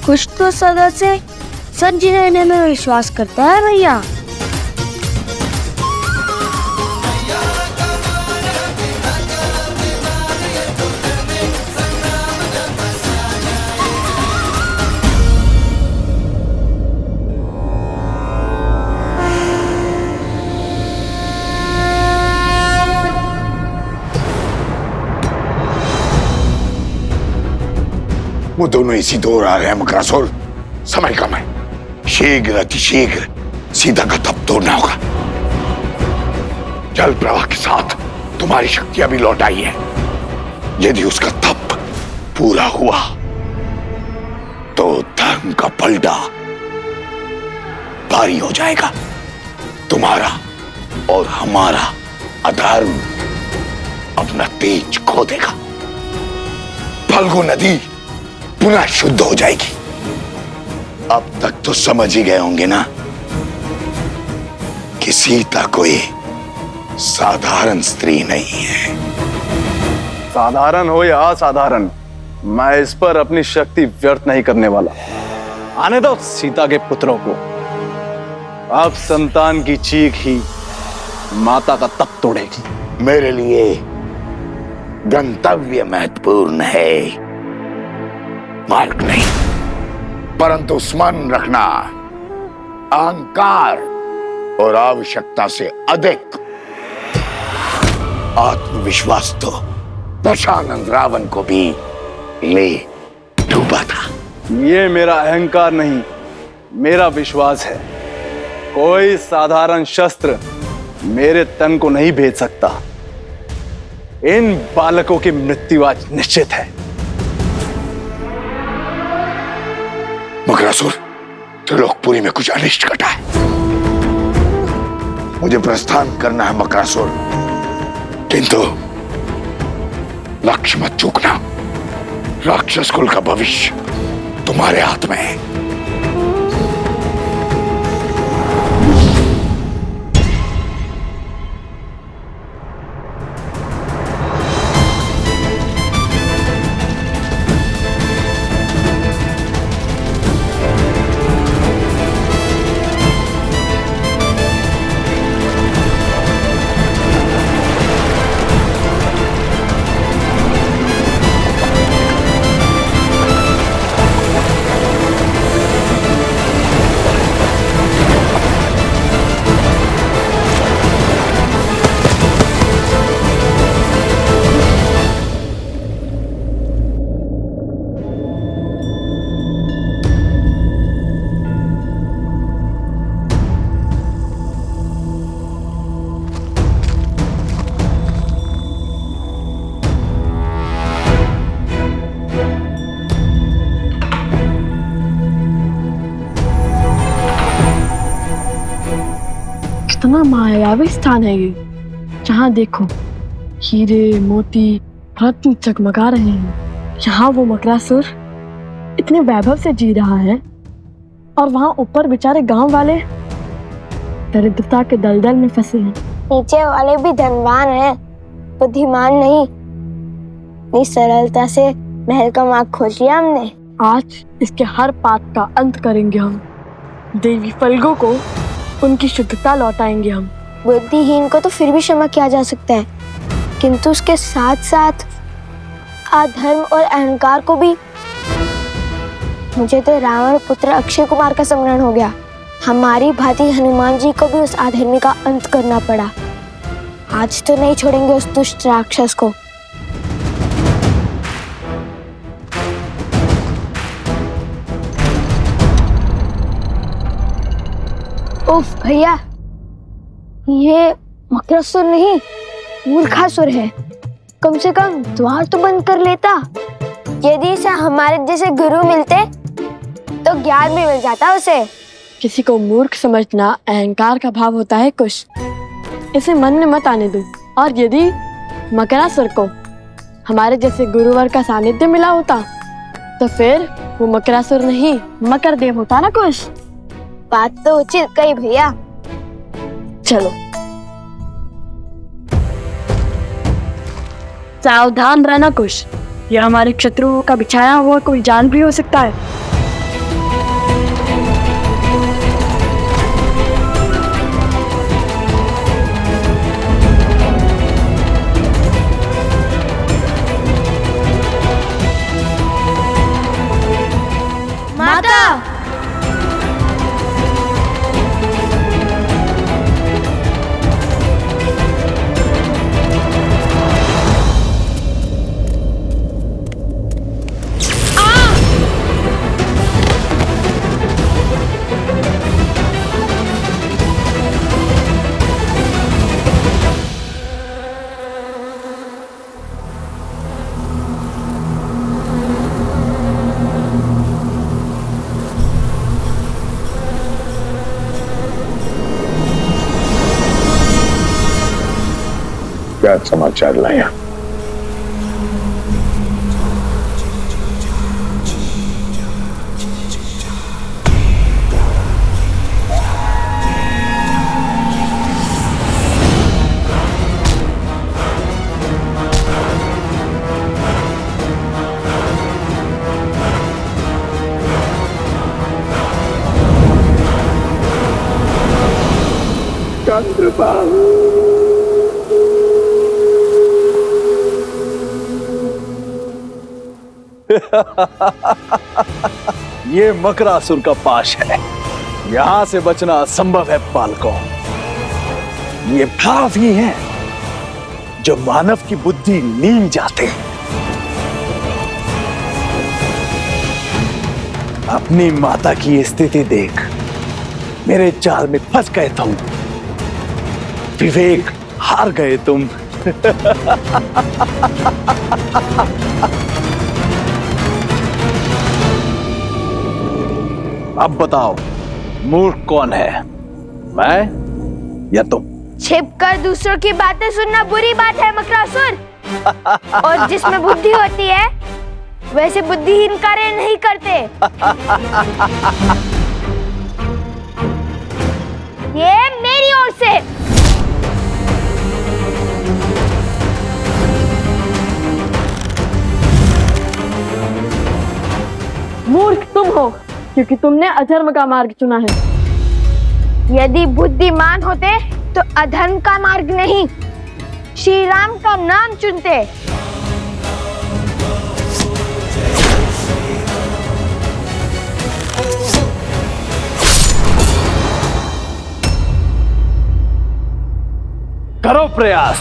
कुछ तो सदा से सज रहने में विश्वास करता है भैया। वो दोनों इसी दौर आ रहे हैं मकरासुर। समय कम है, शीघ्र अतिशीघ्र सीता का तप तोड़ना होगा। जल प्रवाह के साथ तुम्हारी शक्तियां भी लौट आई है। यदि उसका तप पूरा हुआ तो धर्म का पलड़ा भारी हो जाएगा। तुम्हारा और हमारा अधर्म अपना तेज खो देगा। फल्गु नदी पुनः शुद्ध हो जाएगी। अब तक तो समझ ही गए होंगे ना कि सीता कोई साधारण स्त्री नहीं है। साधारण हो या असाधारण, मैं इस पर अपनी शक्ति व्यर्थ नहीं करने वाला। आने दो सीता के पुत्रों को। अब संतान की चीख ही माता का तप तोड़ेगी। मेरे लिए गंतव्य महत्वपूर्ण है, मार्ग नहीं। परंतु स्मरण रखना, अहंकार और आवश्यकता से अधिक आत्मविश्वास तो दशानंद रावण को भी ले डूबा था। ये मेरा अहंकार नहीं, मेरा विश्वास है। कोई साधारण शस्त्र मेरे तन को नहीं भेद सकता। इन बालकों की मृत्यु आज निश्चित है। मकरासुर, त्रिलोकपुरी में कुछ अनिष्ट घटा है। मुझे प्रस्थान करना है मकरासुर, किंतु लक्ष्य मत चूकना। राक्षस कुल का भविष्य तुम्हारे हाथ में है। कितना मायावी स्थान है ये। जहाँ देखो हीरे मोती रत्न चकमगा रहे हैं। यहाँ वो मकरासुर इतने वैभव से जी रहा है और वहाँ ऊपर बेचारे गांव वाले दरिद्रता के दलदल में फंसे हैं। नीचे वाले भी धनवान हैं, बुद्धिमान नहीं। इतनी सरलता से महल का मार्ग खोज लिया हमने। आज इसके हर पाप का अंत करेंगे हम। देवी फल्गु को उनकी शुद्धता लौटाएंगे हम। बुद्धिहीन को तो फिर भी क्षमा किया जा सकता है, किंतु उसके साथ साथ अधर्म और अहंकार को भी। मुझे तो रावण पुत्र अक्षय कुमार का स्मरण हो गया। हमारी भांति हनुमान जी को भी उस अधर्मी का अंत करना पड़ा। आज तो नहीं छोड़ेंगे उस दुष्ट राक्षस को। उफ भैया, ये मकरासुर नहीं मूर्खासुर है। कम से कम द्वार तो बंद कर लेता। यदि इसे हमारे जैसे गुरु मिलते तो ज्ञान भी मिल जाता उसे। किसी को मूर्ख समझना अहंकार का भाव होता है कुश। इसे मन में मत आने दो। और यदि मकरासुर को हमारे जैसे गुरुवर का सानिध्य मिला होता तो फिर वो मकरासुर नहीं मकर देव होता ना कुश। बात तो उचित कही भैया। चलो सावधान रहना कुश। यह हमारे शत्रुओं का बिछाया हुआ कोई जाल भी हो सकता है। माता, नया समाचार लाया। ये मकरासुर का पाश है, यहां से बचना असंभव है बालकों। ये भाव ही है जो मानव की बुद्धि नील जाते हैं। अपनी माता की स्थिति देख मेरे जाल में फंस गए तुम, विवेक हार गए तुम। अब बताओ मूर्ख कौन है, मैं या तुम? छिपकर दूसरों की बातें सुनना बुरी बात है मकरासुर। और जिसमें बुद्धि होती है वैसे बुद्धिहीन कार्य नहीं करते। ये मेरी ओर से। मूर्ख तुम हो क्योंकि तुमने अधर्म का मार्ग चुना है। यदि बुद्धिमान होते तो अधर्म का मार्ग नहीं, श्री राम का नाम चुनते। करो प्रयास।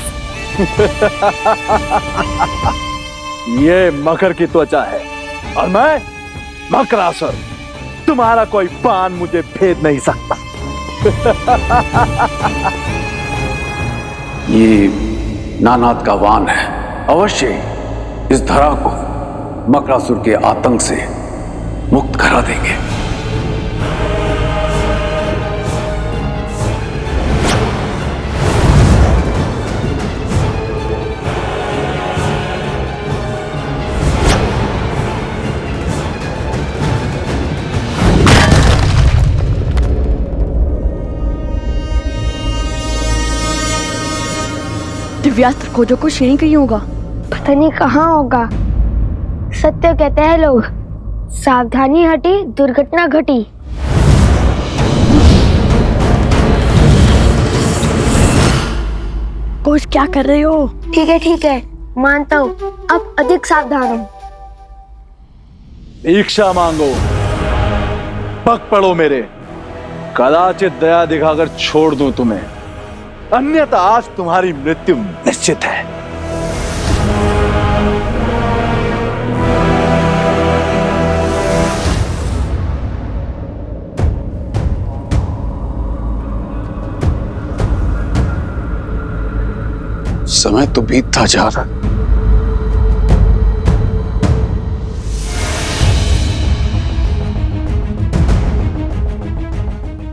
ये मकर की त्वचा है और मैं मकरासुर। तुम्हारा कोई बाण मुझे भेद नहीं सकता। ये नानाद का वान है, अवश्य इस धरा को मकरासुर के आतंक से मुक्त करा देंगे। दिव्यास्त्र खोजो कुछ यहीं कहीं होगा। पता नहीं कहाँ होगा। सत्य कहते हैं लोग, सावधानी हटी दुर्घटना घटी। कोच क्या कर रहे हो? ठीक है मानता हूँ, अब अधिक सावधान हूँ। दीक्षा मांगो, पग पड़ो मेरे, कदाचित दया दिखाकर छोड़ दूं तुम्हें, अन्यथा आज तुम्हारी मृत्यु निश्चित है। समय तो बीतता जा रहा।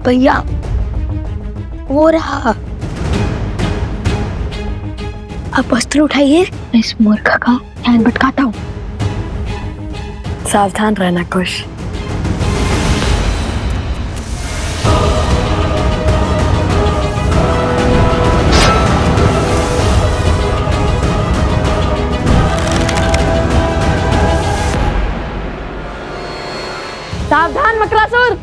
भैया वो रहा। अब अस्त्र उठाइए, मैं इस मूर्ख का ध्यान भटकाता हूँ। सावधान रहना कुश। सावधान मकरासुर।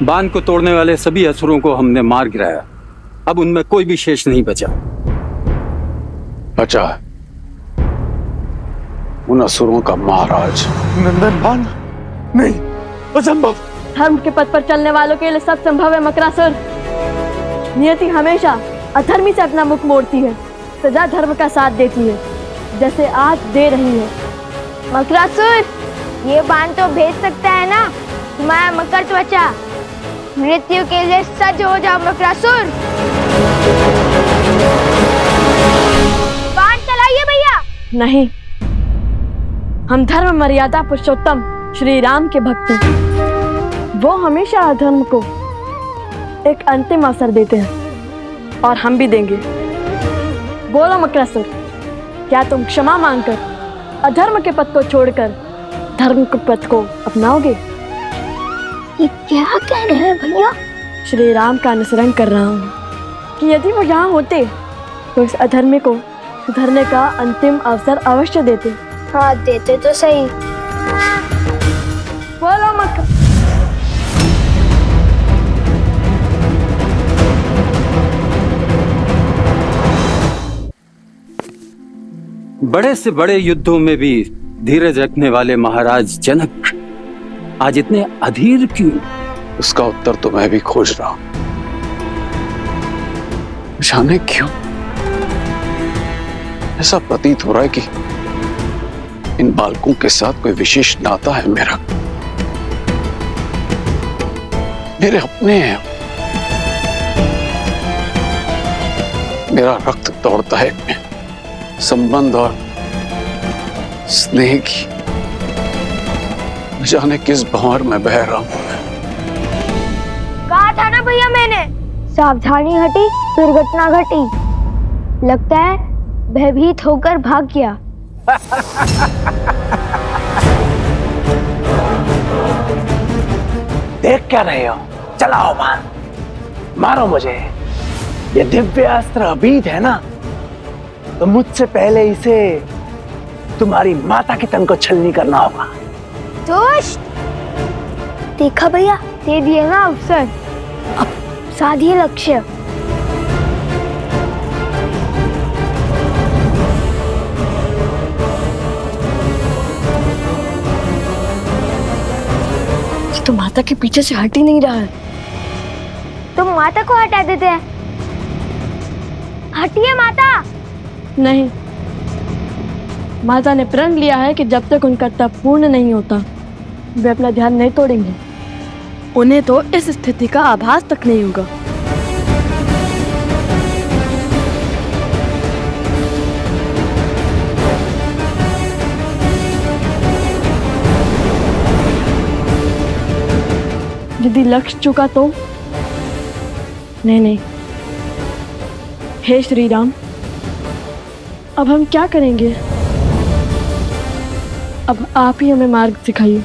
बांध को तोड़ने वाले सभी असुरों को हमने मार गिराया, अब उनमें कोई भी शेष नहीं बचा। बचा उन असुरों का महाराज नंदन बाण नहीं, असंभव। धर्म के पथ पर चलने वालों के लिए सब संभव है मकरासुर। नियति हमेशा अधर्मी से अपना मुख मोड़ती है, सदा धर्म का साथ देती है, जैसे आज दे रही है। मकरासुर, ये बाण तो भेज सकता है ना तुम्हारा मकर त्वचा। मृत्यु के लिए सज्ज हो जाओ मकरासुर। बाण चलाइए भैया। नहीं, हम धर्म मर्यादा पुरुषोत्तम श्री राम के भक्त हैं। वो हमेशा अधर्म को एक अंतिम अवसर देते हैं और हम भी देंगे। बोलो मकरासुर, क्या तुम क्षमा मांगकर अधर्म के पथ को छोड़कर धर्म के पथ को अपनाओगे? ये क्या कह रहे हैं भैया? श्री राम का अनुसरण कर रहा हूँ कि यदि वो यहाँ होते तो इस अधर्मी को सुधरने का अंतिम अवसर अवश्य देते। हाँ, देते तो सही। बोलो मक बड़े से बड़े युद्धों में भी धीरज रखने वाले महाराज जनक आज इतने अधीर क्यों? उसका उत्तर तो मैं भी खोज रहा हूं। जाने क्यों ऐसा प्रतीत हो रहा है कि इन बालकों के साथ कोई विशेष नाता है मेरा। मेरे अपने हैं, मेरा रक्त दौड़ता है इनमें। संबंध और स्नेह की न जाने किस भंवर में बह रहा हूं। कहा था ना भैया मैंने, सावधानी हटी दुर्घटना घटी। लगता है भयभीत होकर भाग गया। देख क्या रहे हो? चलाओ बाण, मारो मुझे। ये दिव्य अस्त्र अभीत है ना, तो मुझसे पहले इसे तुम्हारी माता के तन को छलनी करना होगा। दुष्ट! देखा भैया, दे दिए ना अवसर, अब साधिए लक्ष्य। तो माता के पीछे से हट ही नहीं रहा है। तुम माता को हटा देते हैं। हटिए माता। नहीं, माता ने प्रण लिया है कि जब तक उनका तप पूर्ण नहीं होता वे अपना ध्यान नहीं तोड़ेंगे। उन्हें तो इस स्थिति का आभास तक नहीं होगा। यदि लक्ष्य चुका तो नहीं। हे श्री राम, अब हम क्या करेंगे? अब आप ही हमें मार्ग सिखाइए।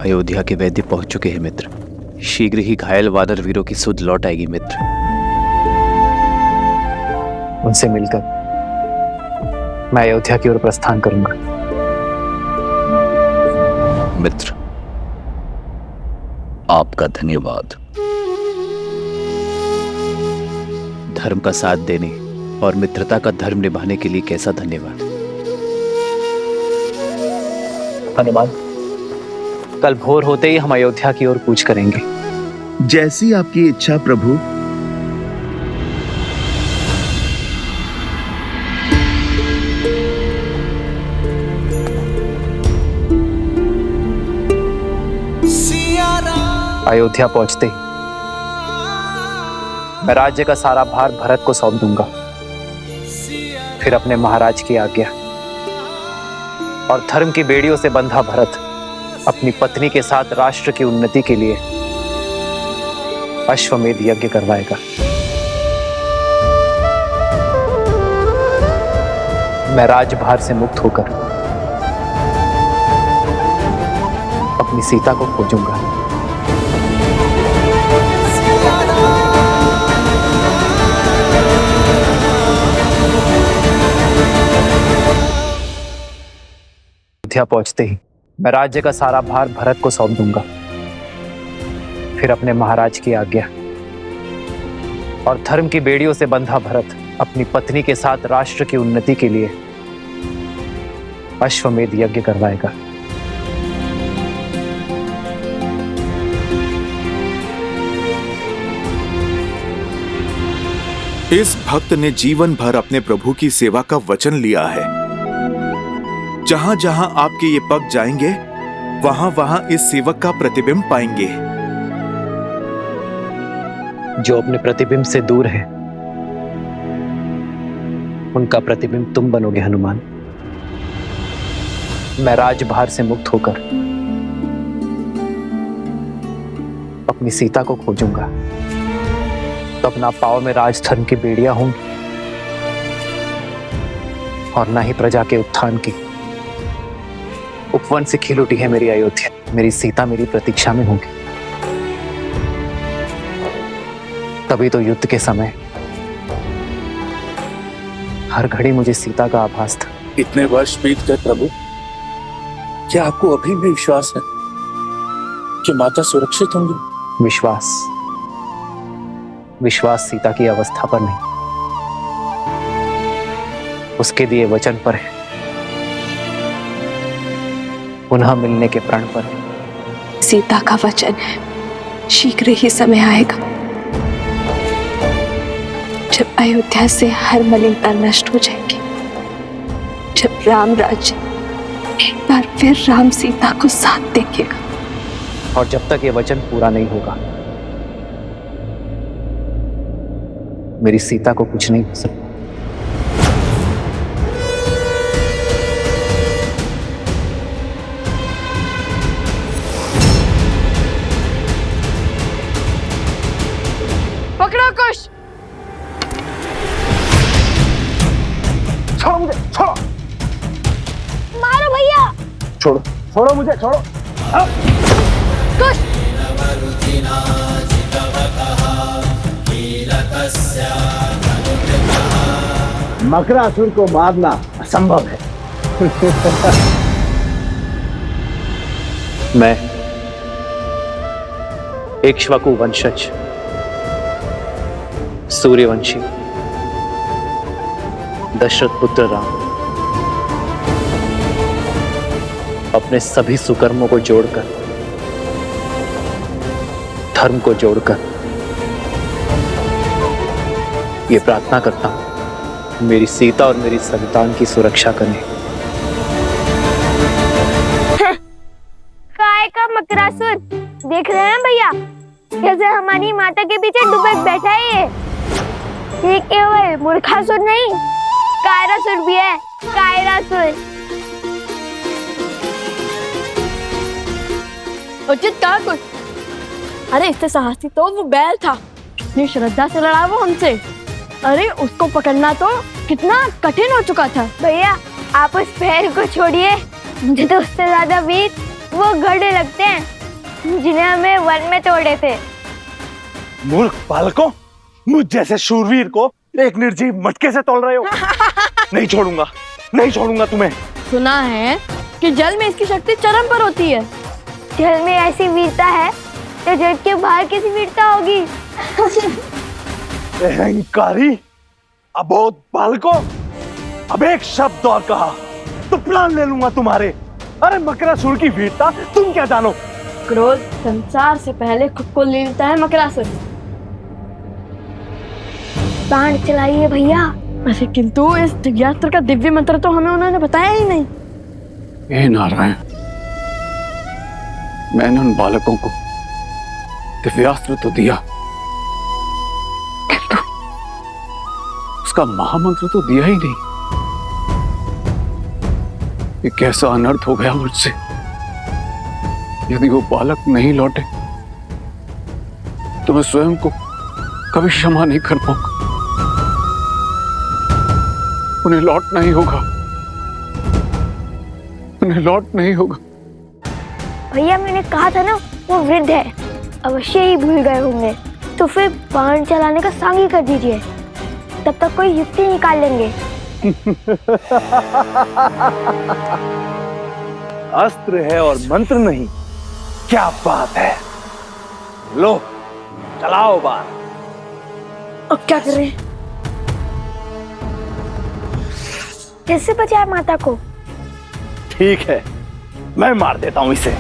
अयोध्या के वैद्य पहुंच चुके हैं मित्र। शीघ्र ही घायल वानर वीरों की सुध लौट आएगी मित्र। उनसे मिलकर मैं अयोध्या की ओर प्रस्थान करूंगा। मित्र, आपका धन्यवाद। धर्म का साथ देने और मित्रता का धर्म निभाने के लिए कैसा धन्यवाद। हनुमान, कल भोर होते ही हम अयोध्या की ओर कूच करेंगे। जैसी आपकी इच्छा प्रभु। अयोध्या पहुंचते ही मैं राज्य का सारा भार भरत को सौंप दूंगा। फिर अपने महाराज की आज्ञा और धर्म की बेड़ियों से बंधा भरत अपनी पत्नी के साथ राष्ट्र की उन्नति के लिए अश्वमेध यज्ञ करवाएगा। मैं राजभार से मुक्त होकर अपनी सीता को खोजूंगा। अयोध्या पहुंचते ही मैं राज्य का सारा भार भरत को सौंप दूंगा। फिर अपने महाराज की आज्ञा और धर्म की बेड़ियों से बंधा भरत अपनी पत्नी के साथ राष्ट्र की उन्नति के लिए अश्वमेध यज्ञ करवाएगा। इस भक्त ने जीवन भर अपने प्रभु की सेवा का वचन लिया है। जहां जहां आपके ये पग जाएंगे वहां वहां इस सेवक का प्रतिबिंब पाएंगे। जो अपने प्रतिबिंब से दूर है उनका प्रतिबिंब तुम बनोगे हनुमान। मैं राजभार से मुक्त होकर अपनी सीता को खोजूंगा, तब ना पाव में राजधर्म की बेड़ियां होंगी और ना ही प्रजा के उत्थान की। उपवन से खिल उठी है मेरी अयोध्या, मेरी सीता मेरी प्रतीक्षा में होंगी। तभी तो युद्ध के समय हर घड़ी मुझे सीता का आभास था। इतने वर्ष बीत गए प्रभु, क्या आपको अभी भी विश्वास है कि माता सुरक्षित होंगी? विश्वास सीता की अवस्था पर नहीं, उसके दिए वचन पर है, पुनः मिलने के प्रण पर है। सीता का वचन है, शीघ्र ही समय आएगा जब अयोध्या से हर मलिनता नष्ट हो जाएगी, जब राम राज्य एक बार फिर राम सीता को साथ देखेगा। और जब तक ये वचन पूरा नहीं होगा, मेरी सीता को कुछ नहीं हो सकता। पकड़ो कुश। छोड़ो मुझे, छोड़ो। मारो भैया। छोड़ो, छोड़ो मुझे, छोड़ो। कुश। मकरासुर को मारना असंभव है। मैं इक्ष्वाकु वंशज सूर्यवंशी दशरथ पुत्र राम अपने सभी सुकर्मों को जोड़कर, धर्म को जोड़कर ये प्रार्थना करता हूं, मेरी सीता और मेरी संतान की सुरक्षा करें। काय का मकरासुर देख रहे हैं भैया, कैसे हमारी माता के पीछे डुबक बैठा है ये केवल मूर्खासुर नहीं, कायरासुर भी है। कायरासुर उचित कहा कुछ। अरे इससे साहसी तो वो बैल था, कितनी श्रद्धा से लड़ा वो हमसे। अरे उसको पकड़ना तो कितना कठिन हो चुका था। भैया आप उस बैल को छोड़िए, मुझे तो उससे ज्यादा वीर वो गधे लगते हैं जिन्हें हमें वन में तोड़े थे। मूर्ख बालकों, मुझ जैसे शूरवीर को एक निर्जीव मटके से तोड़ रहे हो। नहीं छोड़ूंगा, नहीं छोड़ूंगा तुम्हें। सुना है कि जल में इसकी शक्ति चरम पर होती है। जल में ऐसी वीरता है तो जल के बाहर कैसी वीरता होगी। अहंकारी अबोध बालकों, अब एक शब्द और कहा तो प्राण ले लूंगा तुम्हारे। अरे मकरासुर की वीरता तुम क्या जानो। क्रोध संसार से पहले खुद को ले लेता है मकरासुर। बाण चलाइए भैया। अरे किंतु इस दिव्यास्त्र का दिव्य मंत्र तो हमें उन्होंने बताया ही नहीं। हे नारायण, मैंने उन बालकों को दिव्यास्त्र तो दिया, किंतु उसका महामंत्र तो दिया ही नहीं। ये कैसा अनर्थ हो गया मुझसे। यदि वो बालक नहीं लौटे तो मैं स्वयं को कभी क्षमा नहीं कर पाऊंगा। उन्हें लौटना ही होगा, उन्हें लौटना ही होगा। भैया मैंने कहा था ना वो वृद्ध है, अवश्य ही भूल गए होंगे। तो फिर बाण चलाने का सांग ही कर दीजिए, तब तक कोई युक्ति निकाल लेंगे। अस्त्र है और मंत्र नहीं, क्या बात है। लो चलाओ बाण। अब क्या करें? कैसे बचाए माता को? ठीक है, मैं मार देता हूं इसे।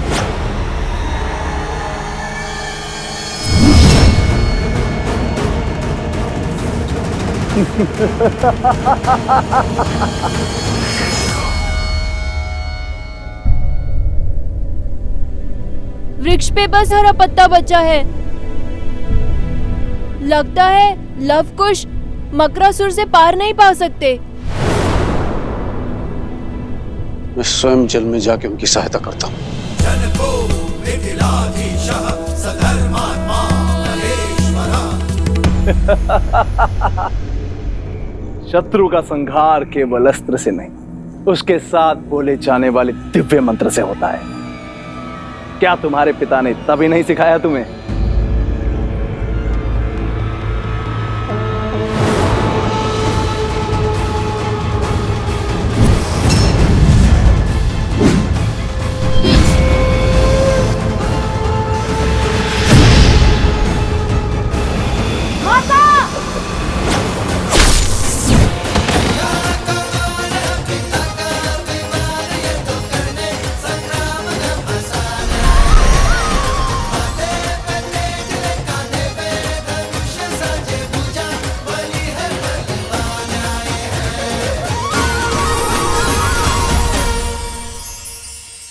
वृक्ष पे बस हरा पत्ता बचा है। लगता है लवकुश मकरासुर से पार नहीं पा सकते। मैं स्वयं जल में जाके उनकी सहायता करता हूँ। शत्रु का संहार केवल अस्त्र से नहीं, उसके साथ बोले जाने वाले दिव्य मंत्र से होता है। क्या तुम्हारे पिता ने तभी नहीं सिखाया तुम्हें?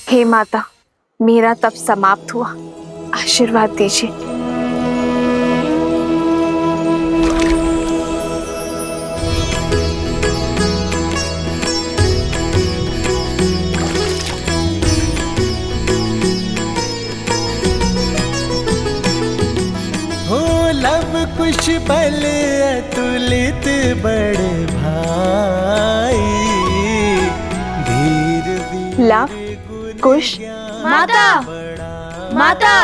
हे माता, मेरा तप समाप्त हुआ, आशीर्वाद दीजिए। हो लब कुश बल अतुलित बड़े भाई, धीर लव कुश माता, माता,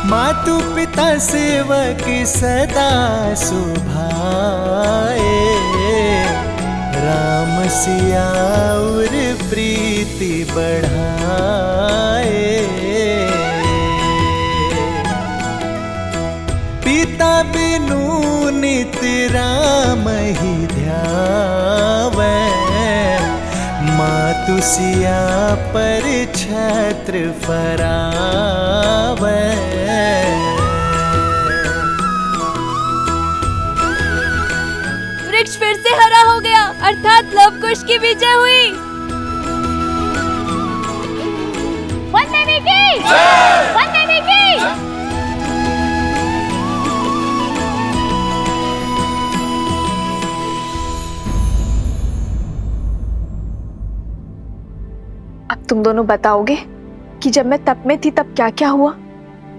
मातु पिता सेवक सदा सुभाए, राम सिया और प्रीति बढ़ाए। पिता बिनु नित राम ही ध्यावे, मातु सिया पर छत्र फरावे। वृक्ष फिर से हरा हो गया, अर्थात लव कुश की विजय हुई। वन देवी की, वन देवी की। अब तुम दोनों बताओगे कि जब मैं तप में थी तब क्या क्या हुआ?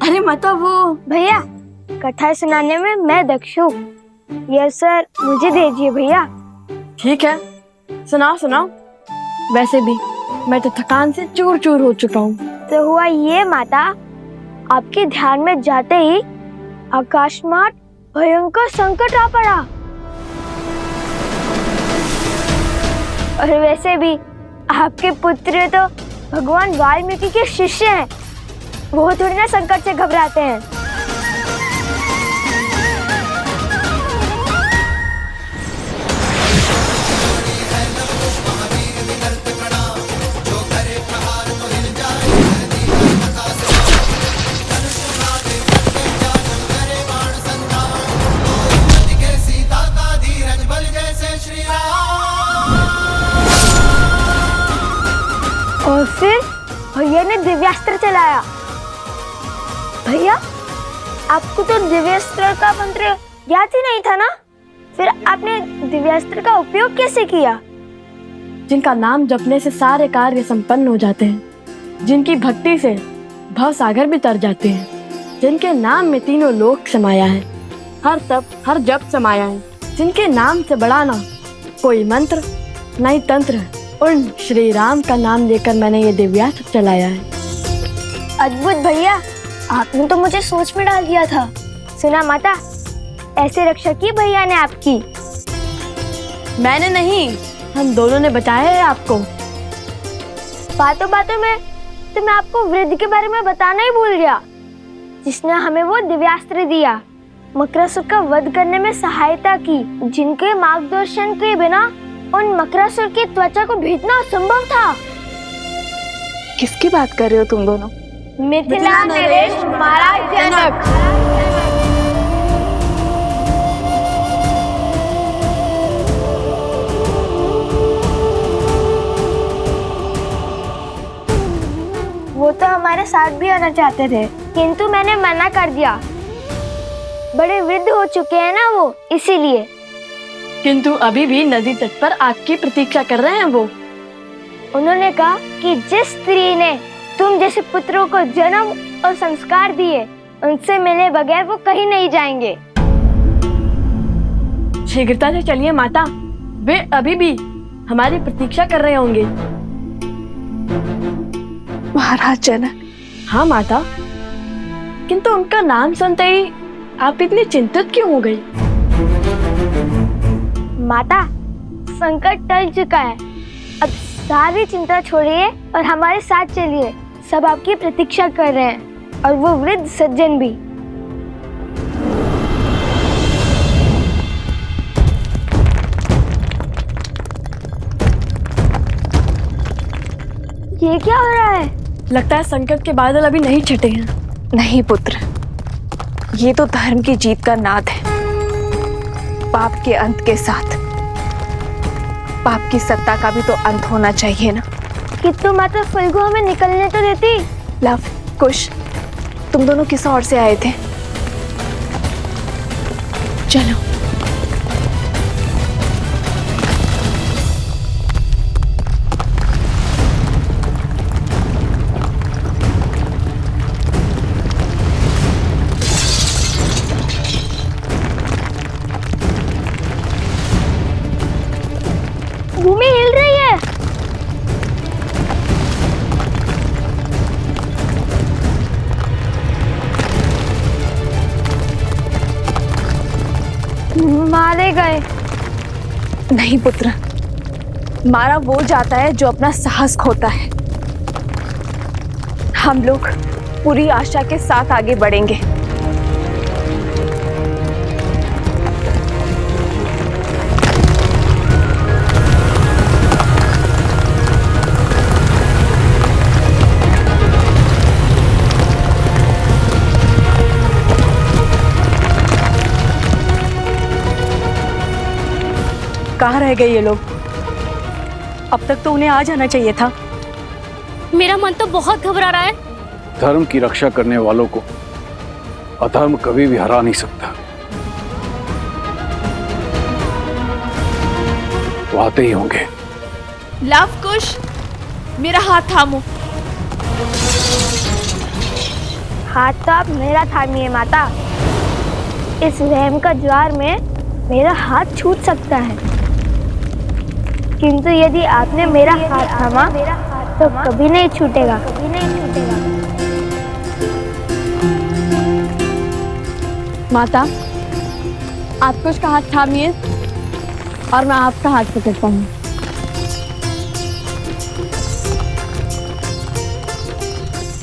अरे माता वो भैया, कथा सुनाने में मैं दक्ष हूँ। यह सर मुझे दीजिए भैया। ठीक है, सुनाओ सुनाओ। वैसे भी मैं तो थकान से चूर चूर हो चुका हूँ। तो हुआ ये माता, आपके ध्यान में जाते ही आकाशमात भयंकर संकट आ पड़ा। और वैसे भी आपके पुत्र तो भगवान वाल्मीकि के शिष्य हैं, वो थोड़ी ना संकट से घबराते हैं। और फिर भैया ने दिव्यास्त्र चलाया। भैया, आपको तो दिव्यास्त्र का मंत्र याद ही नहीं था ना? फिर आपने दिव्यास्त्र का उपयोग कैसे किया? जिनका नाम जपने से सारे कार्य संपन्न हो जाते हैं, जिनकी भक्ति से भव सागर भी तर जाते हैं, जिनके नाम में तीनों लोक समाया है, हर तप हर जप समाया है, जिनके नाम से बड़ा ना कोई मंत्र न ही तंत्र, उन श्री राम का नाम लेकर मैंने ये दिव्यास्त्र चलाया है। अद्भुत भैया, आपने तो मुझे सोच में डाल दिया था। सुना माता, ऐसे रक्षा की भैया ने आपकी। मैंने नहीं, हम दोनों ने बचाया है आपको। बातों बातों में तो मैं आपको वृद्ध के बारे में बताना ही भूल गया, जिसने हमें वो दिव्यास्त्र दिया, मकरासुर का वध करने में सहायता की, जिनके मार्गदर्शन के बिना उन मकरासुर की त्वचा को भेदना असंभव था। किसकी बात कर रहे हो तुम दोनों? मिथिला नरेश महाराज जनक। वो तो हमारे साथ भी आना चाहते थे, किंतु मैंने मना कर दिया। बड़े वृद्ध हो चुके हैं ना वो, इसीलिए। किंतु अभी भी नदी तट पर आपकी प्रतीक्षा कर रहे हैं वो। उन्होंने कहा कि जिस स्त्री ने तुम जैसे पुत्रों को जन्म और संस्कार दिए, उनसे मिले बगैर वो कहीं नहीं जाएंगे। शीघ्रता से चलिए माता, वे अभी भी हमारी प्रतीक्षा कर रहे होंगे। महाराज जनक। हाँ माता, किंतु उनका नाम सुनते ही आप इतनी चिंतित क्यों हो गई? माता, संकट टल चुका है, अब सारी चिंता छोड़िए और हमारे साथ चलिए। सब आपकी प्रतीक्षा कर रहे हैं और वो वृद्ध सज्जन भी। ये क्या हो रहा है? लगता है संकट के बादल अभी नहीं छटे हैं। नहीं पुत्र, ये तो धर्म की जीत का नाद है। पाप के अंत के साथ पाप की सत्ता का भी तो अंत होना चाहिए ना। किंतु माता फल्गु हमें निकलने तो देती। लव, कुश, तुम दोनों किस ओर से आए थे? चलो। भूमि हिल रही है। मारे गए। नहीं पुत्र, मारा वो जाता है जो अपना साहस खोता है। हम लोग पूरी आशा के साथ आगे बढ़ेंगे। कहाँ रह गए ये लोग? अब तक तो उन्हें आ जाना चाहिए था। मेरा मन तो बहुत घबरा रहा है। धर्म की रक्षा करने वालों को अधर्म कभी भी हरा नहीं सकता। तो आते ही होंगे। लव कुश, मेरा हाथ थामो। हाथ तो आप मेरा थामिए माता। इस वहम का ज्वार में मेरा हाथ छूट सकता है, किंतु यदि आपने मेरा हाथ थामा तो कभी नहीं छूटेगा। माता, आप कुछ का हाथ थामिए और मैं आपका हाथ पकड़ता हूँ।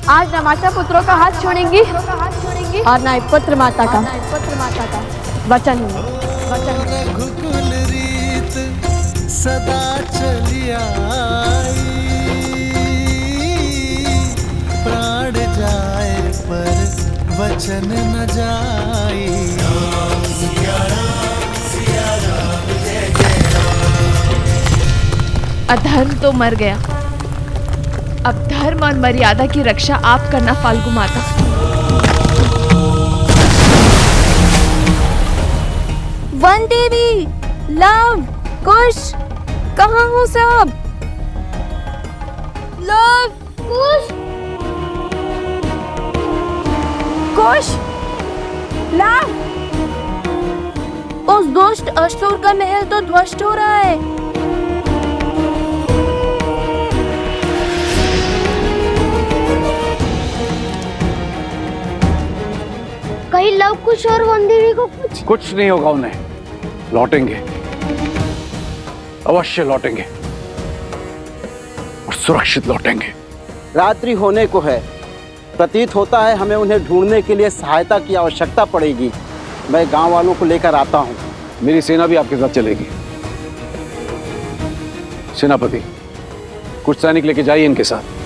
आज न माता पुत्रों का हाथ छोड़ेंगी और न पुत्र माता का। वचन रघुकुल रीत सदा चली आई, प्राण जाए पर वचन न जाई। अधर्म तो मर गया, अब धर्म और मर्यादा की रक्षा आप करना फाल्गु माता। वन देवी, लव, कुश, कहाँ हो सब? लव, कुश, कुश, लव। उस दुष्ट असुर का महल तो ध्वस्त हो रहा है। कहीं लव कुश और वन देवी को कुछ नहीं होगा उन्हें। लौटेंगे, अवश्य लौटेंगे और सुरक्षित लौटेंगे। रात्रि होने को है, प्रतीत होता है हमें उन्हें ढूंढने के लिए सहायता की आवश्यकता पड़ेगी। मैं गांव वालों को लेकर आता हूं। मेरी सेना भी आपके साथ चलेगी। सेनापति, कुछ सैनिक लेके जाइए इनके साथ।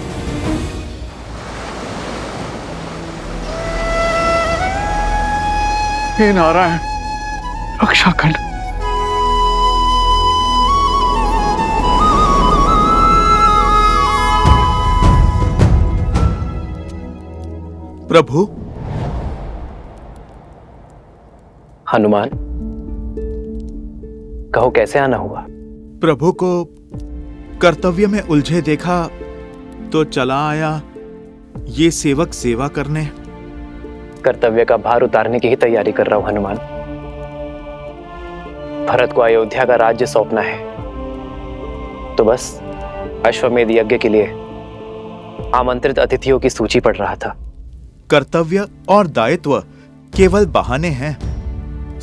हे नारायण, रक्षा कर। प्रभु। हनुमान, कहो कैसे आना हुआ? प्रभु को कर्तव्य में उलझे देखा तो चला आया ये सेवक सेवा करने। कर्तव्य का भार उतारने की ही तैयारी कर रहा हूं हनुमान। भरत को अयोध्या का राज्य सौंपना है, तो बस अश्वमेध यज्ञ के लिए आमंत्रित अतिथियों की सूची पढ़ रहा था। कर्तव्य और दायित्व केवल बहाने हैं,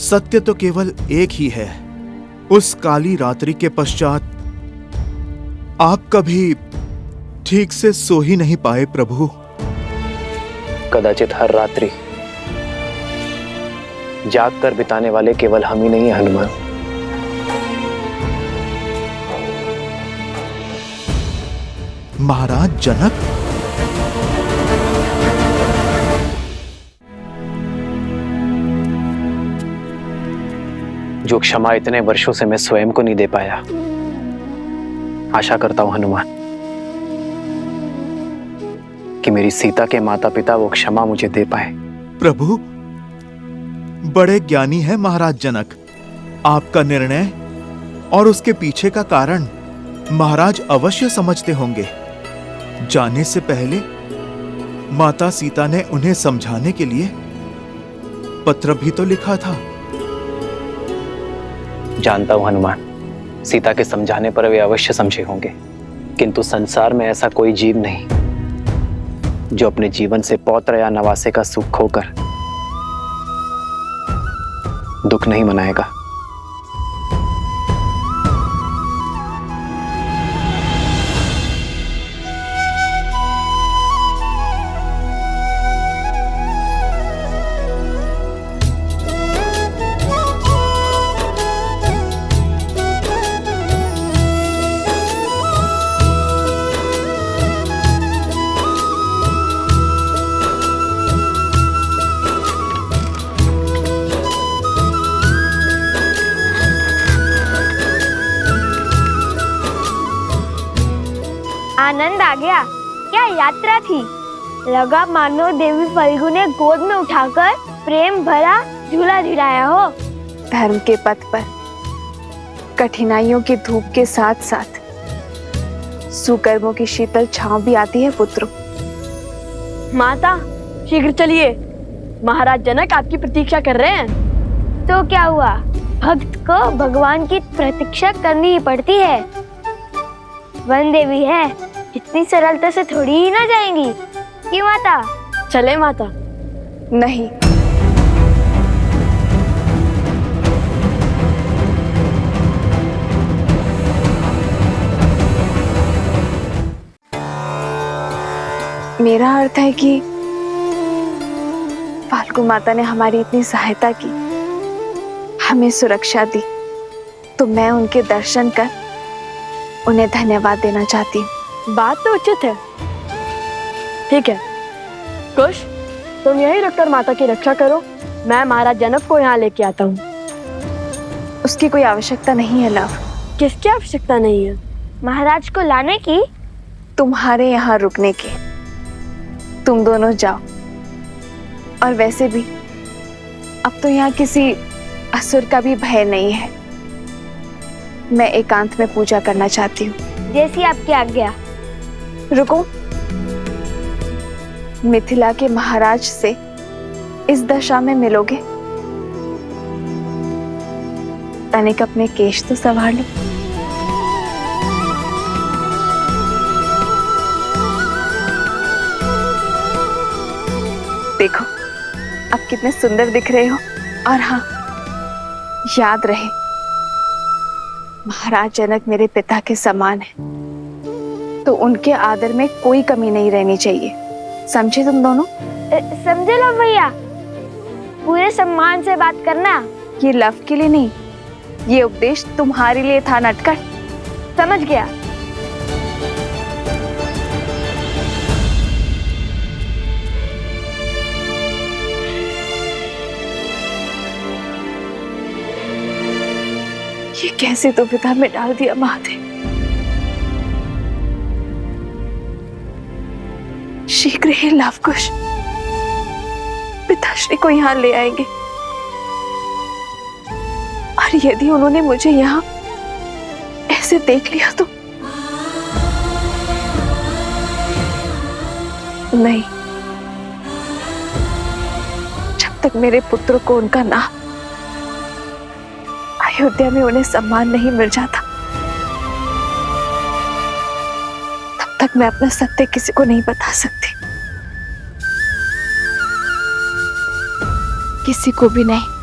सत्य तो केवल एक ही है। उस काली रात्रि के पश्चात आप कभी ठीक से सो ही नहीं पाए प्रभु। कदाचित हर रात्रि जाग कर बिताने वाले केवल हम ही नहीं है हनुमान। महाराज जनक, जो क्षमा इतने वर्षों से मैं स्वयं को नहीं दे पाया, आशा करता हूं हनुमान कि मेरी सीता के माता पिता वो क्षमा मुझे दे पाए। प्रभु बड़े ज्ञानी है महाराज जनक। आपका निर्णय और उसके पीछे का कारण महाराज अवश्य समझते होंगे। जाने से पहले माता सीता ने उन्हें समझाने के लिए पत्र भी तो लिखा था। जानता हूं हनुमान, सीता के समझाने पर वे अवश्य समझे होंगे, किंतु संसार में ऐसा कोई जीव नहीं जो अपने जीवन से पौत्र या नवासे का सुख खोकर दुख नहीं मनाएगा। आनंद आ गया। क्या यात्रा थी। लगा मानो देवी फल्गु ने गोद में उठाकर प्रेम भरा झूला झुलाया हो। धर्म के पथ पर कठिनाइयों की धूप के साथ साथ सुकर्मों की शीतल छांव भी आती है पुत्रों। माता शीघ्र चलिए, महाराज जनक आपकी प्रतीक्षा कर रहे हैं। तो क्या हुआ, भक्त को भगवान की प्रतीक्षा करनी ही पड़ती है। वन देवी है, इतनी सरलता से थोड़ी ही ना जाएंगी कि माता। चले माता। नहीं, मेरा अर्थ है कि फाल्गु माता ने हमारी इतनी सहायता की, हमें सुरक्षा दी, तो मैं उनके दर्शन कर उन्हें धन्यवाद देना चाहती हूँ। बात तो उचित है। ठीक है कुश, तुम यही रखकर माता की रक्षा करो, मैं महाराज जनक को यहाँ लेके आता हूँ। उसकी कोई आवश्यकता नहीं है लव। किसकी आवश्यकता नहीं है? महाराज को लाने की? तुम्हारे यहाँ रुकने की। तुम दोनों जाओ। और वैसे भी अब तो यहाँ किसी असुर का भी भय नहीं है। मैं एकांत में पूजा करना चाहती हूँ। जैसी आपकी आज्ञा। रुको, मिथिला के महाराज से इस दशा में मिलोगे? तनिक अपने केश तो संभाल लो। देखो अब कितने सुंदर दिख रहे हो। और हाँ, याद रहे महाराज जनक मेरे पिता के समान है, तो उनके आदर में कोई कमी नहीं रहनी चाहिए। समझे तुम दोनों? समझे लो भैया, पूरे सम्मान से बात करना। ये लव के लिए नहीं, ये उपदेश तुम्हारे लिए था नटखट। समझ गया। ये कैसे दुविधा में डाल दिया महादेव। शीघ्र ही लवकुश पिताश्री को यहाँ ले आएंगे और और यदि उन्होंने मुझे यहाँ ऐसे देख लिया तो नहीं, जब तक मेरे पुत्र को उनका नाम अयोध्या में उन्हें सम्मान नहीं मिल जाता, तब तक मैं अपना सत्य किसी को नहीं बता सकती, किसी को भी नहीं।